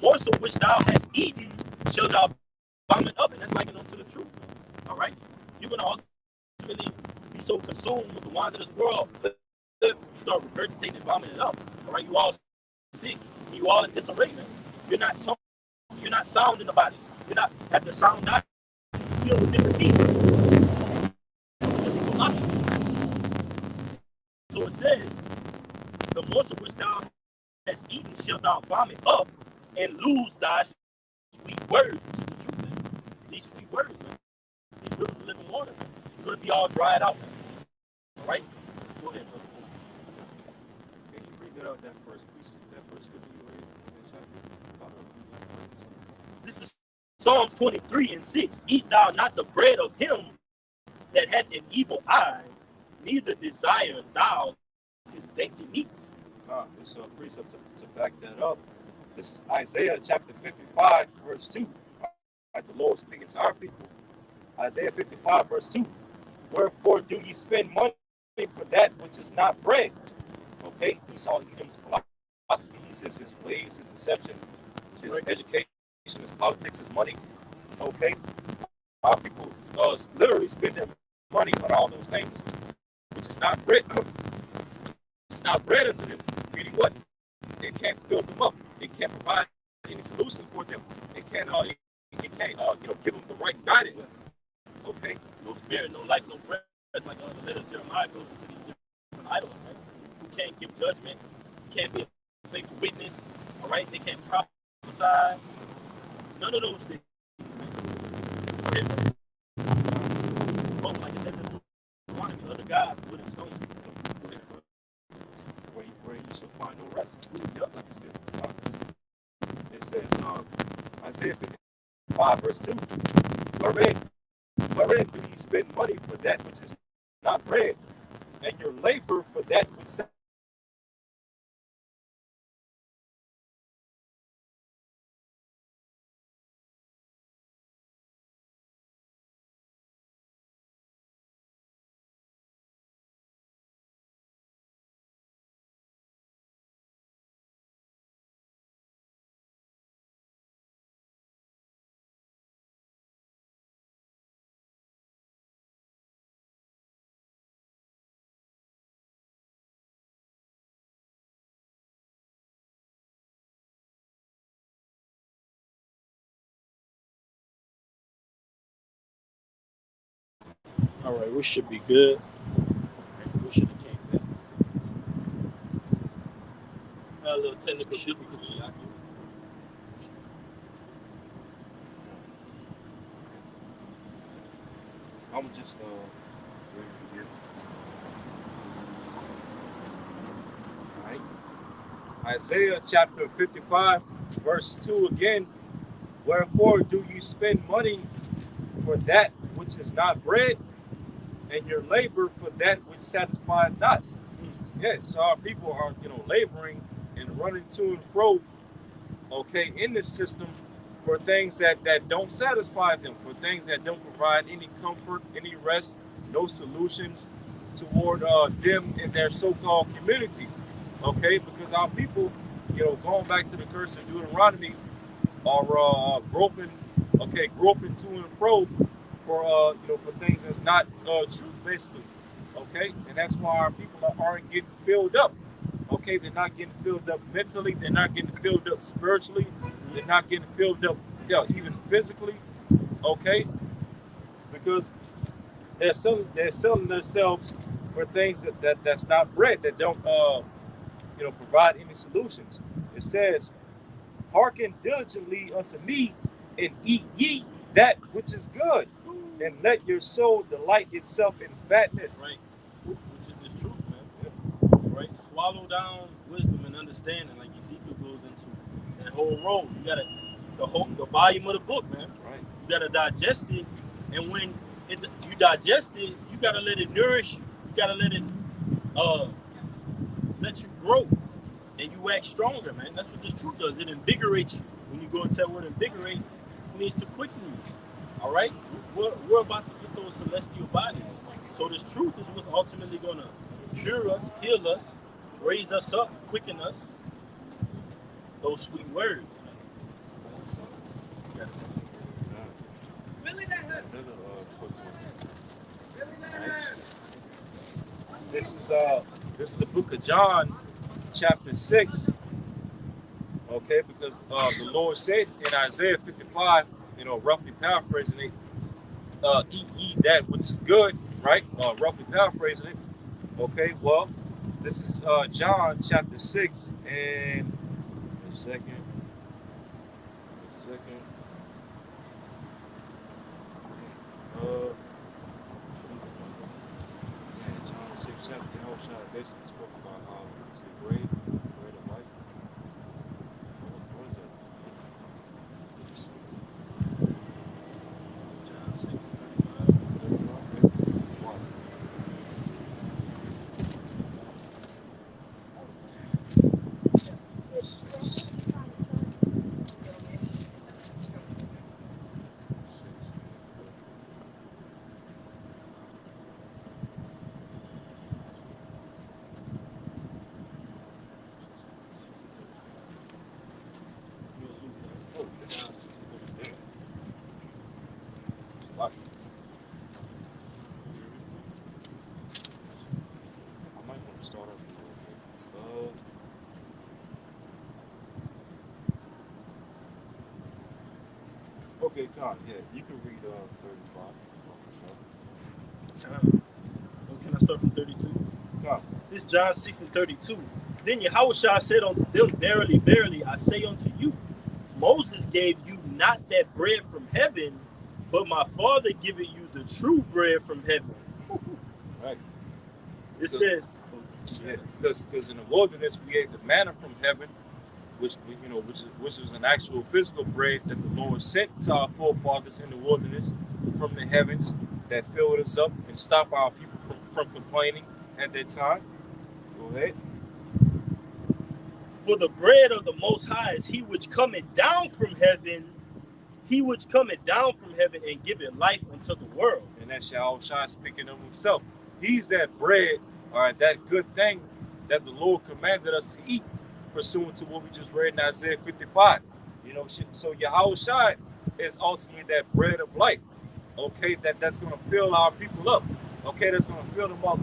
morsel which thou hast eaten shall thou vomit up, and that's likened unto the truth. All right? You're going to ultimately be so consumed with the wines of this world that you start regurgitating and vomiting up. All right? You all sick. You all in disarray, man. You're not talking. You're not sound in the body. You're not at the sound doctrine. You know, with different needs. So it says, the morsel which thou hast eaten shall thou vomit up and lose thy sweet words, which is the truth, man. These sweet words, man. These rivers of living water, man. You're going to be all dried out, man. All right? Go ahead, brother. Can you read that out, that first piece, that first scripture you read? This is Psalms 23:6. Eat thou not the bread of him that hath an evil eye, neither desire thou his dainty meats. It's a precept to back that up. This is Isaiah chapter 55, verse 2. Like the Lord speaking to our people. Isaiah 55, verse 2. Wherefore do ye spend money for that which is not bread? Okay, he saw Edom's philosophy, his ways, his deception, his education, his politics, his money. Okay, our people literally spend their money on all those things, which is not bread. It's not bread unto them. Meaning what? It can't fill them up. It can't provide any solution for them. It can't give them the right guidance. Okay, no spirit, no life, no breath. Like the letter of Jeremiah goes into these different idols, right? Who can't give judgment, can't be a faithful witness. All right, they can't prophesy. None of those things. Like it says in Deuteronomy, other gods wood and stone. Where you shall find no rest. Yep, like it says Isaiah 55, verse 2. Wherein do you spend money for that which is not bread, and your labor for that which All right, we should be good. We should have came back. Had a little technical difficulty. I'm just read it here. All right. Isaiah chapter 55, Verse 2 again, wherefore do you spend money for that which is not bread, and your labor for that which satisfies not? Yeah, so our people are, laboring and running to and fro, okay, in this system for things that don't satisfy them, for things that don't provide any comfort, any rest, no solutions toward them and their so-called communities, okay, because our people, going back to the curse of Deuteronomy, are groping to and fro for for things that's not true, basically. Okay, and that's why our people aren't getting filled up. Okay, they're not getting filled up mentally. They're not getting filled up spiritually. They're not getting filled up, even physically. Okay, because they're selling themselves for things that's not bread, that don't provide any solutions. It says, hearken diligently unto me, and eat ye that which is good, and let your soul delight itself in fatness. Right. Which is this truth, man. Yeah. Right. Swallow down wisdom and understanding, like Ezekiel goes into that whole road. You gotta the volume of the book, man. Right. You gotta digest it, and when you digest it, you gotta let it nourish you. You gotta let it let you grow, and you act stronger, man. That's what this truth does. It invigorates you. When you go into that word invigorate, it means to quicken you. All right? We're about to get those celestial bodies. So this truth is what's ultimately going to cure us, heal us, raise us up, quicken us. Those sweet words. This is the book of John, chapter 6. Okay, because the Lord said in Isaiah 55, roughly paraphrasing it, eat ye that which is good, right? Roughly paraphrasing it. Okay, well, this is John chapter 6, and a second. John 6 chapter, basically spoke about it's the bread of life. What is that? John 6 and 35. I might want to start off with okay, Con, yeah, you can read 35. Can I start from 32? Con. This is John 6 and 32. Then Yahushua said unto them, verily, verily, I say unto you, Moses gave you not that bread from heaven, but my Father giveth you the true bread from heaven. Right. It says, yeah, because in the wilderness we ate the manna from heaven, which was an actual physical bread that the Lord sent to our forefathers in the wilderness from the heavens, that filled us up and stopped our people from complaining at that time. Go ahead. for the bread of the Most High is he which cometh down from heaven, and giveth life unto the world. And that's Yahushua speaking of himself. He's that bread, or that good thing that the Lord commanded us to eat, pursuant to what we just read in Isaiah 55. So Yahushua is ultimately that bread of life. Okay, that's going to fill our people up. Okay, that's going to fill them up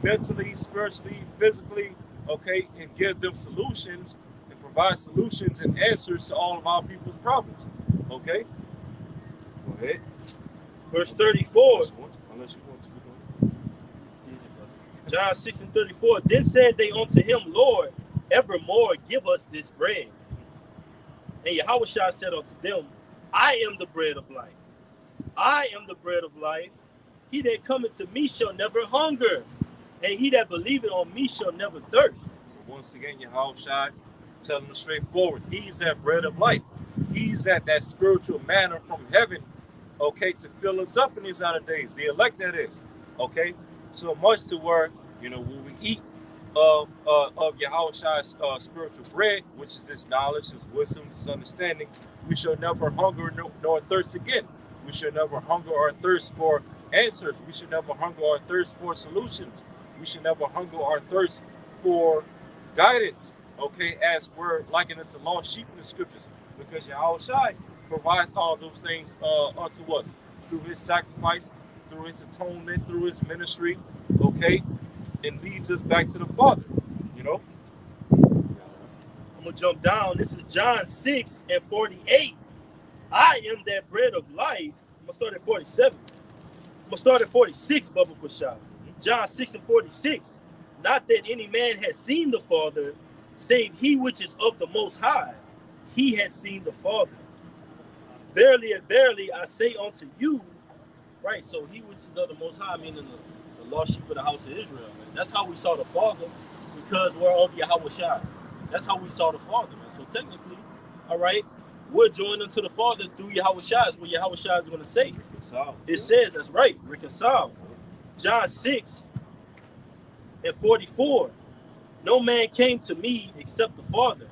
mentally, spiritually, physically. Okay, and give them solutions and provide solutions and answers to all of our people's problems. Okay, go ahead. Verse 34. Unless you want to speak on it. John 6 and 34. Then said they unto him, Lord, evermore give us this bread. And Yahushua said unto them, I am the bread of life. I am the bread of life. He that cometh to me shall never hunger, and he that believeth on me shall never thirst. So once again, Yahushua telling them straightforward. He's that bread of life. He's that spiritual manna from heaven, okay, to fill us up in these outer days. The elect, that is, okay. So much to where, when we eat of Yahweh's spiritual bread, which is this knowledge, this wisdom, this understanding, we shall never hunger nor thirst again. We shall never hunger or thirst for answers. We should never hunger or thirst for solutions. We should never hunger or thirst for guidance, okay, as we're likened unto lost sheep in the scriptures, because Yahweh provides all those things unto us through his sacrifice, through his atonement, through his ministry, okay, and leads us back to the Father, I'm going to jump down. This is John 6:48. I am that bread of life. I'm going to start at 47. I'm going to start at 46, Bubba Kushah. John 6:46. Not that any man has seen the Father, save he which is of the Most High. He had seen the Father. Verily and verily, I say unto you, right? So he which is of the Most High, meaning the lost sheep of the house of Israel. Man. That's how we saw the Father, because we're of Yahweh Shai. That's how we saw the Father, man. So technically, all right, we're joined unto the Father through Yahweh Shai, is what Yahweh Shai is going to say. It says, that's right, reconcile. John 6:44. No man came to me except the Father,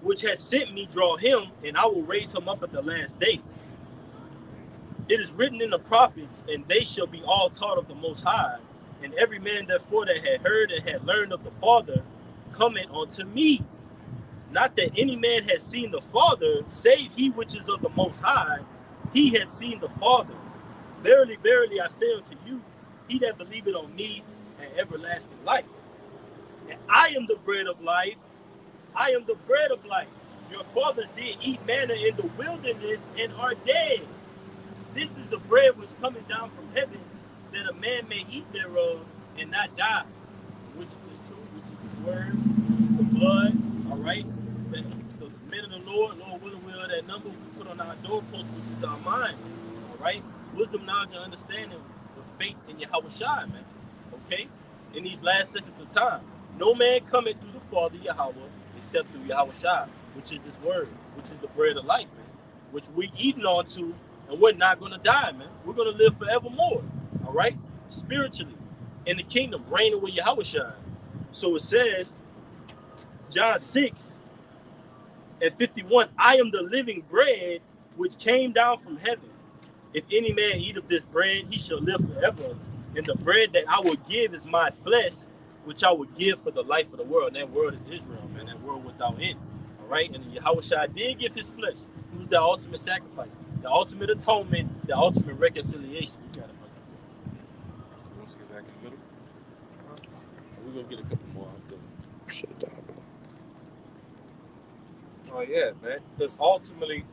which has sent me, draw him, and I will raise him up at the last days. It is written in the prophets, and they shall be all taught of the Most High, and every man therefore that had heard and had learned of the Father, cometh unto me. Not that any man has seen the Father, save he which is of the Most High, he has seen the Father. Verily, verily, I say unto you, he that believeth on me hath everlasting life. And I am the bread of life. I am the bread of life. Your fathers did eat manna in the wilderness and are dead. This is the bread which cometh down from heaven, that a man may eat thereof and not die. Which is this truth, which is this word, which is the blood, all right? That the men of the Lord willing, will that number we put on our doorpost, which is our mind, all right? Wisdom, knowledge, and understanding with faith in Yahweh Shai, man, okay? In these last seconds of time, no man cometh through the Father Yahweh except through Yahweh Shai, which is this word, which is the bread of life, man, which we eating onto, and we're not going to die, man. We're going to live forevermore, all right? Spiritually, in the kingdom, reigning with Yahweh Shai. So it says, John 6:51, I am the living bread which came down from heaven. If any man eat of this bread, he shall live forever. And the bread that I will give is my flesh, which I will give for the life of the world. And that world is Israel, man. That world without end. All right? And Yahweh Shai did give his flesh. He was the ultimate sacrifice, the ultimate atonement, the ultimate reconciliation. You got it, brother. Let's get back in the middle. We're going to get a couple more. Shut it down, bro. Oh, yeah, man. Because ultimately,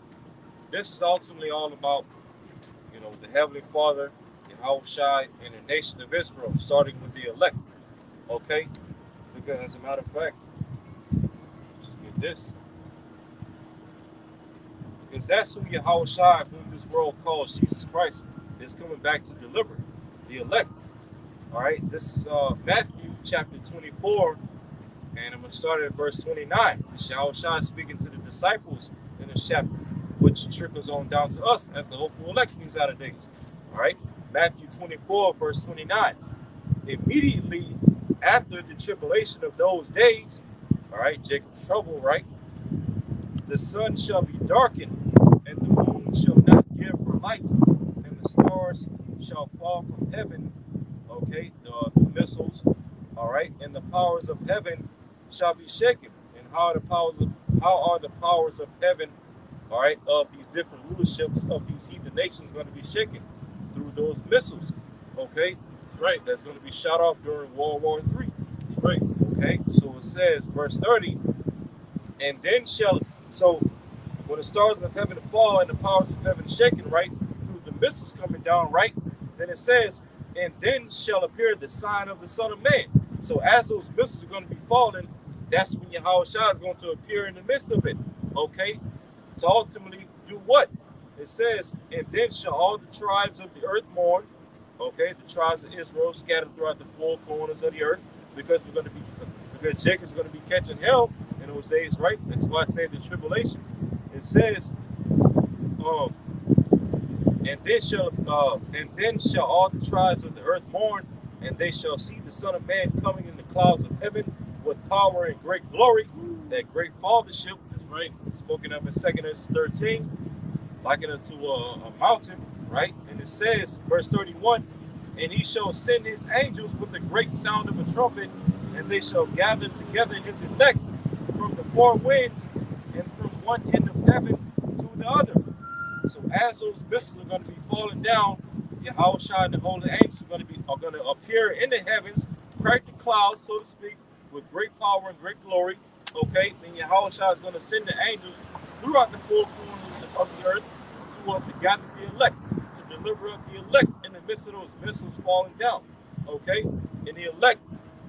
this is ultimately all about, the Heavenly Father, Yahweh Shai, and the nation of Israel, starting with the elect. Okay? Because as a matter of fact, just get this. Because that's who Yahweh Shai, whom this world calls Jesus Christ, is coming back to deliver. The elect. All right? This is Matthew chapter 24, and I'm going to start at verse 29. This Yahweh Shai speaking to the disciples in this chapter, which trickles on down to us as the hopeful elect in these outer days. All right? Matthew 24, verse 29. Immediately after the tribulation of those days, all right, Jacob's trouble, right? The sun shall be darkened, and the moon shall not give her light, and the stars shall fall from heaven, okay, the missiles, all right, and the powers of heaven shall be shaken. And how are the powers of heaven, all right, of these different rulerships of these heathen nations going to be shaken? Through those missiles, okay? That's right. That's going to be shot off during World War III. That's right. Okay. So it says, verse 30, and then so when the stars of heaven fall and the powers of heaven shaken, right, through the missiles coming down, right, then it says, and then shall appear the sign of the Son of Man. So as those missiles are going to be falling, that's when Yahweh Shai is going to appear in the midst of it, okay, to ultimately do what? It says, and then shall all the tribes of the earth mourn, okay, the tribes of Israel scattered throughout the four corners of the earth, because Jacob's going to be catching hell, and those days, right? That's why I say the tribulation. It says, um, and then shall all the tribes of the earth mourn, and they shall see the Son of Man coming in the clouds of heaven with power and great glory. That great fathership, that's right, spoken of in 2 Ezra 13, likened unto a mountain, right? And it says, verse 31, and he shall send his angels with the great sound of a trumpet, and they shall gather together his elect from the four winds and from one end of heaven to the other. So as those missiles are going to be falling down, Yahushua and the holy angels are going to appear in the heavens, crack the clouds, so to speak, with great power and great glory. Okay, then Yahushua is going to send the angels throughout the four corners of the earth to gather the elect, to deliver up the elect in the midst of those missiles falling down. Okay, and the elect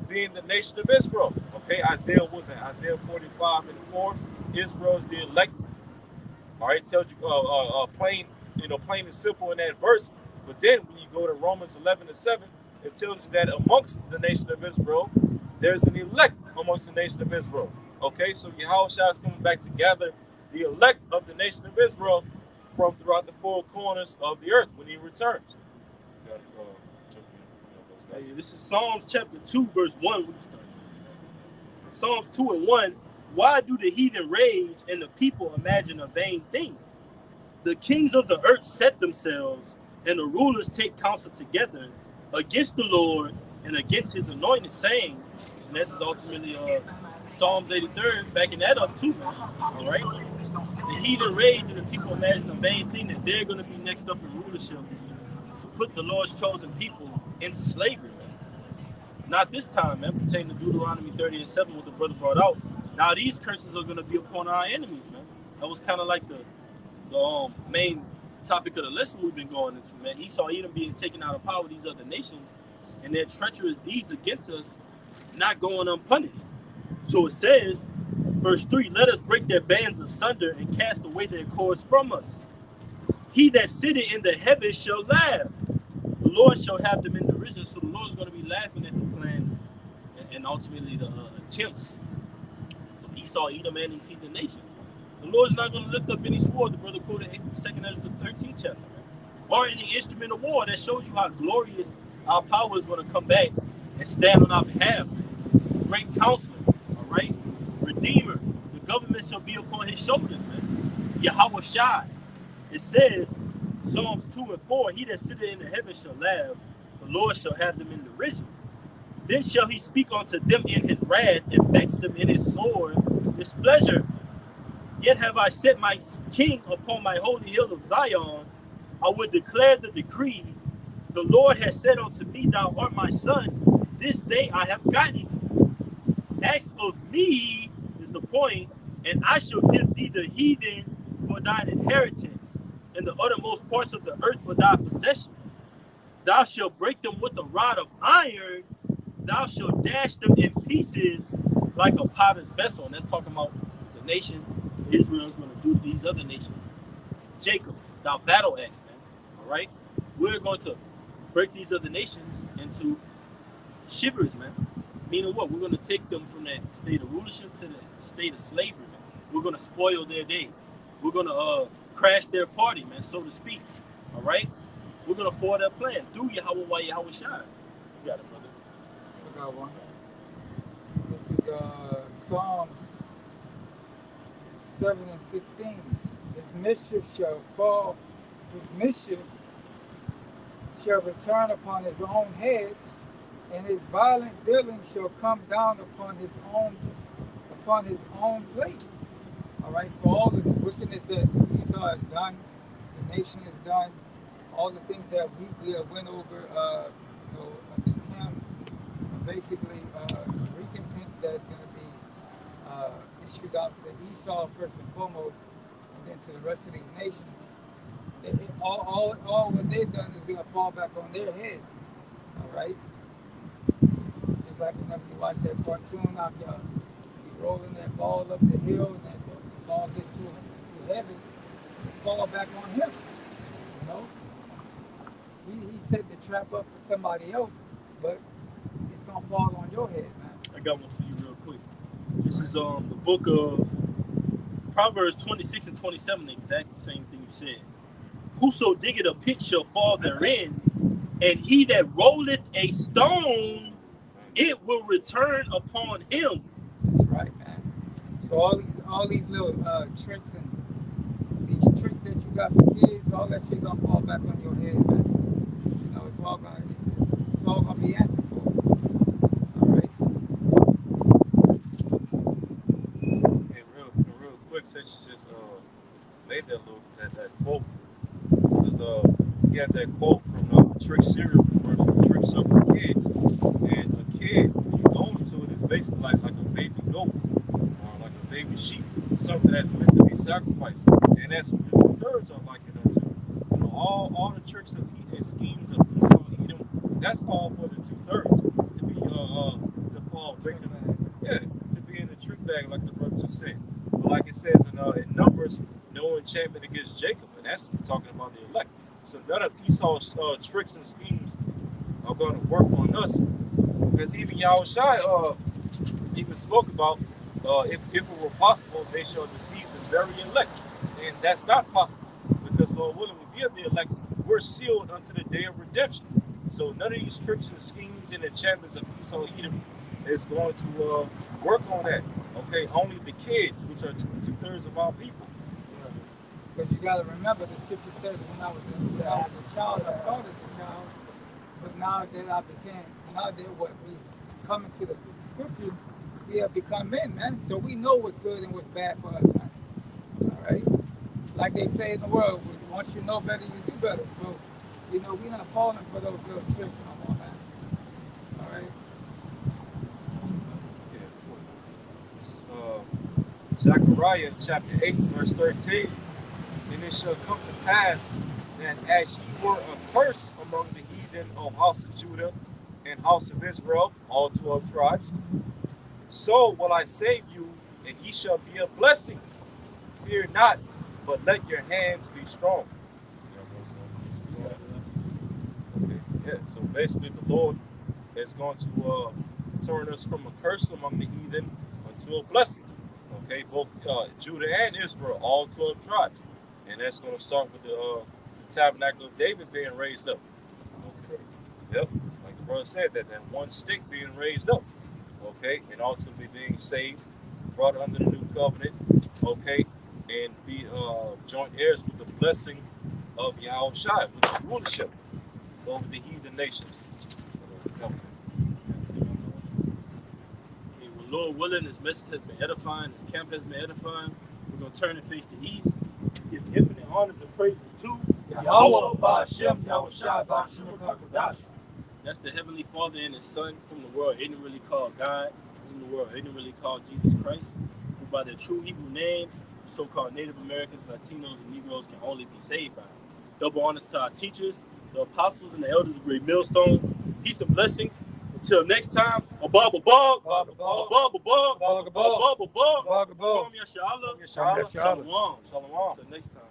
being the nation of Israel. Okay, Isaiah 45 and 4. Israel is the elect. All right, it tells you plain and simple in that verse. But then when you go to Romans 11 and 7, it tells you that amongst the nation of Israel, there's an elect amongst the nation of Israel. Okay, so Yahushua is coming back to gather the elect of the nation of Israel from throughout the four corners of the earth when he returns. Hey, this is Psalms chapter 2, verse 1. Psalms 2 and 1. Why do the heathen rage and the people imagine a vain thing? The kings of the earth set themselves, and the rulers take counsel together against the Lord and against his anointed, saying, and this is ultimately Psalms 83, backing that up too, man. All right? The heathen rage and the people imagine a vain thing that they're going to be next up in rulership to put the Lord's chosen people into slavery, man. Not this time, man, pertaining to Deuteronomy 30 and 7, what the brother brought out. Now these curses are going to be upon our enemies, man. That was kind of like the main topic of the lesson we've been going into, man. Esau, Edom being taken out of power, these other nations, and their treacherous deeds against us not going unpunished. So it says, verse 3, let us break their bands asunder and cast away their cords from us. He that sitteth in the heavens shall laugh. The Lord shall have them in derision. So the Lord is going to be laughing at the plans and ultimately the attempts of Esau, Edom, and these heathen nations. The Lord's not going to lift up any sword. The brother quoted 2 Ezra 13 chapter, or any instrument of war that shows you how glorious our power is going to come back and stand on our behalf. Great counselor, all right? Redeemer. The government shall be upon his shoulders, man. Yahushua. It says, Psalms 2 and 4, he that sitteth in the heavens shall laugh, the Lord shall have them in derision. Then shall he speak unto them in his wrath, and vex them in his sword displeasure. Yet have I set my king upon my holy hill of Zion. I would declare the decree. The Lord has said unto me, thou art my son. This day I have gotten you. Ask of me, is the point, and I shall give thee the heathen for thine inheritance, and the uttermost parts of the earth for thy possession. Thou shalt break them with a rod of iron. Thou shalt dash them in pieces like a potter's vessel. And that's talking about the nation Israel is going to do to these other nations. Jacob, thou battle axe, man. All right? We're going to break these other nations into shivers, man. Meaning what? We're going to take them from that state of rulership to the state of slavery, man. We're going to spoil their day. We're going to crash their party, man, so to speak. All right? We're going to foil their plan. Do Yahweh while Yahweh shine. You got it, brother. I got one. This is Psalms 7 and 16. His mischief shall fall, his mischief shall return upon his own head, and his violent dealing shall come down upon his own plate. All right, so all the wickedness that Esau has done, the nation has done, all the things that we went over, this camp, basically recompense that's going to be issued out to Esau first and foremost, and then to the rest of these nations. All what they've done is going to fall back on their head. All right, just like whenever you watch that cartoon out there, you rolling that ball up the hill, and that ball gets too heavy, it fall back on him. You know, he set the trap up for somebody else, but it's gonna fall on your head, man. I got one for you real quick. This is the book of Proverbs 26 and 27, the exact same thing you said. Whoso diggeth a pit shall fall therein, and he that rolleth a stone, it will return upon him. That's right, man. So all these little tricks and these tricks that you got for kids, all that shit gonna fall back on your head, man. You know, it's all gonna be answered for. All right. Hey, real quick, since you just made that quote, because he had that quote from Trick cereal commercial, Tricks Up for Kids, and a kid, when you go into it, is basically like a baby goat or like a baby sheep, something that's meant to be sacrificed, and that's what the 2/3 are likened unto. You know, all the tricks and schemes of Esau and Edom, that's all for the 2/3 to be to fall victim. Yeah, to be in the trick bag, like the brother just said. But like it says in Numbers, no enchantment against Jacob, and that's talking about the elect. So none of Esau's tricks and schemes are going to work on us, because even Yahushua even spoke about if it were possible, they shall deceive the very elect, and that's not possible, because Lord willing, we be the elect, we're sealed unto the day of redemption. So none of these tricks and schemes and enchantments of Esau and Edom is going to work on that. Okay, only the kids, which are 2/3 of our people. Because you got to remember, the scripture says, when I was a child, I thought as a child, but now that we come into the scriptures, we have become men, man. So we know what's good and what's bad for us, man. All right? Like they say in the world, once you know better, you do better. So, you know, we're not falling for those little tricks no more, man. All right? Zechariah chapter 8, verse 13. And it shall come to pass that as ye were a curse among the heathen of house of Judah and house of Israel, all 12 tribes, so will I save you, and ye shall be a blessing. Fear not, but let your hands be strong. Okay. Yeah, so basically the Lord is going to turn us from a curse among the heathen unto a blessing. Okay, both Judah and Israel, all 12 tribes. And that's going to start with the tabernacle of David being raised up. Okay. Yep, like the brother said, that one stick being raised up. Okay, and ultimately being saved, brought under the new covenant. Okay, and be joint heirs with the blessing of Yahushua, with the rulership over the heathen nations. Lord willing, this message has been edifying, this camp has been edifying. We're going to turn and face the east. Give infinite honors and praises to Yahweh Ba'Shem, Yahushua Ba'Shem HaKadosh. That's the Heavenly Father and His Son, whom the world ignorantly called God, whom the world ignorantly called Jesus Christ, who by their true Hebrew names, so-called Native Americans, Latinos, and Negroes can only be saved by. Double honors to our teachers, the apostles and the elders of Great Millstone. Peace and blessings. Until next time, above, above, above, above, above, above, above, above, Shalom. Until next time.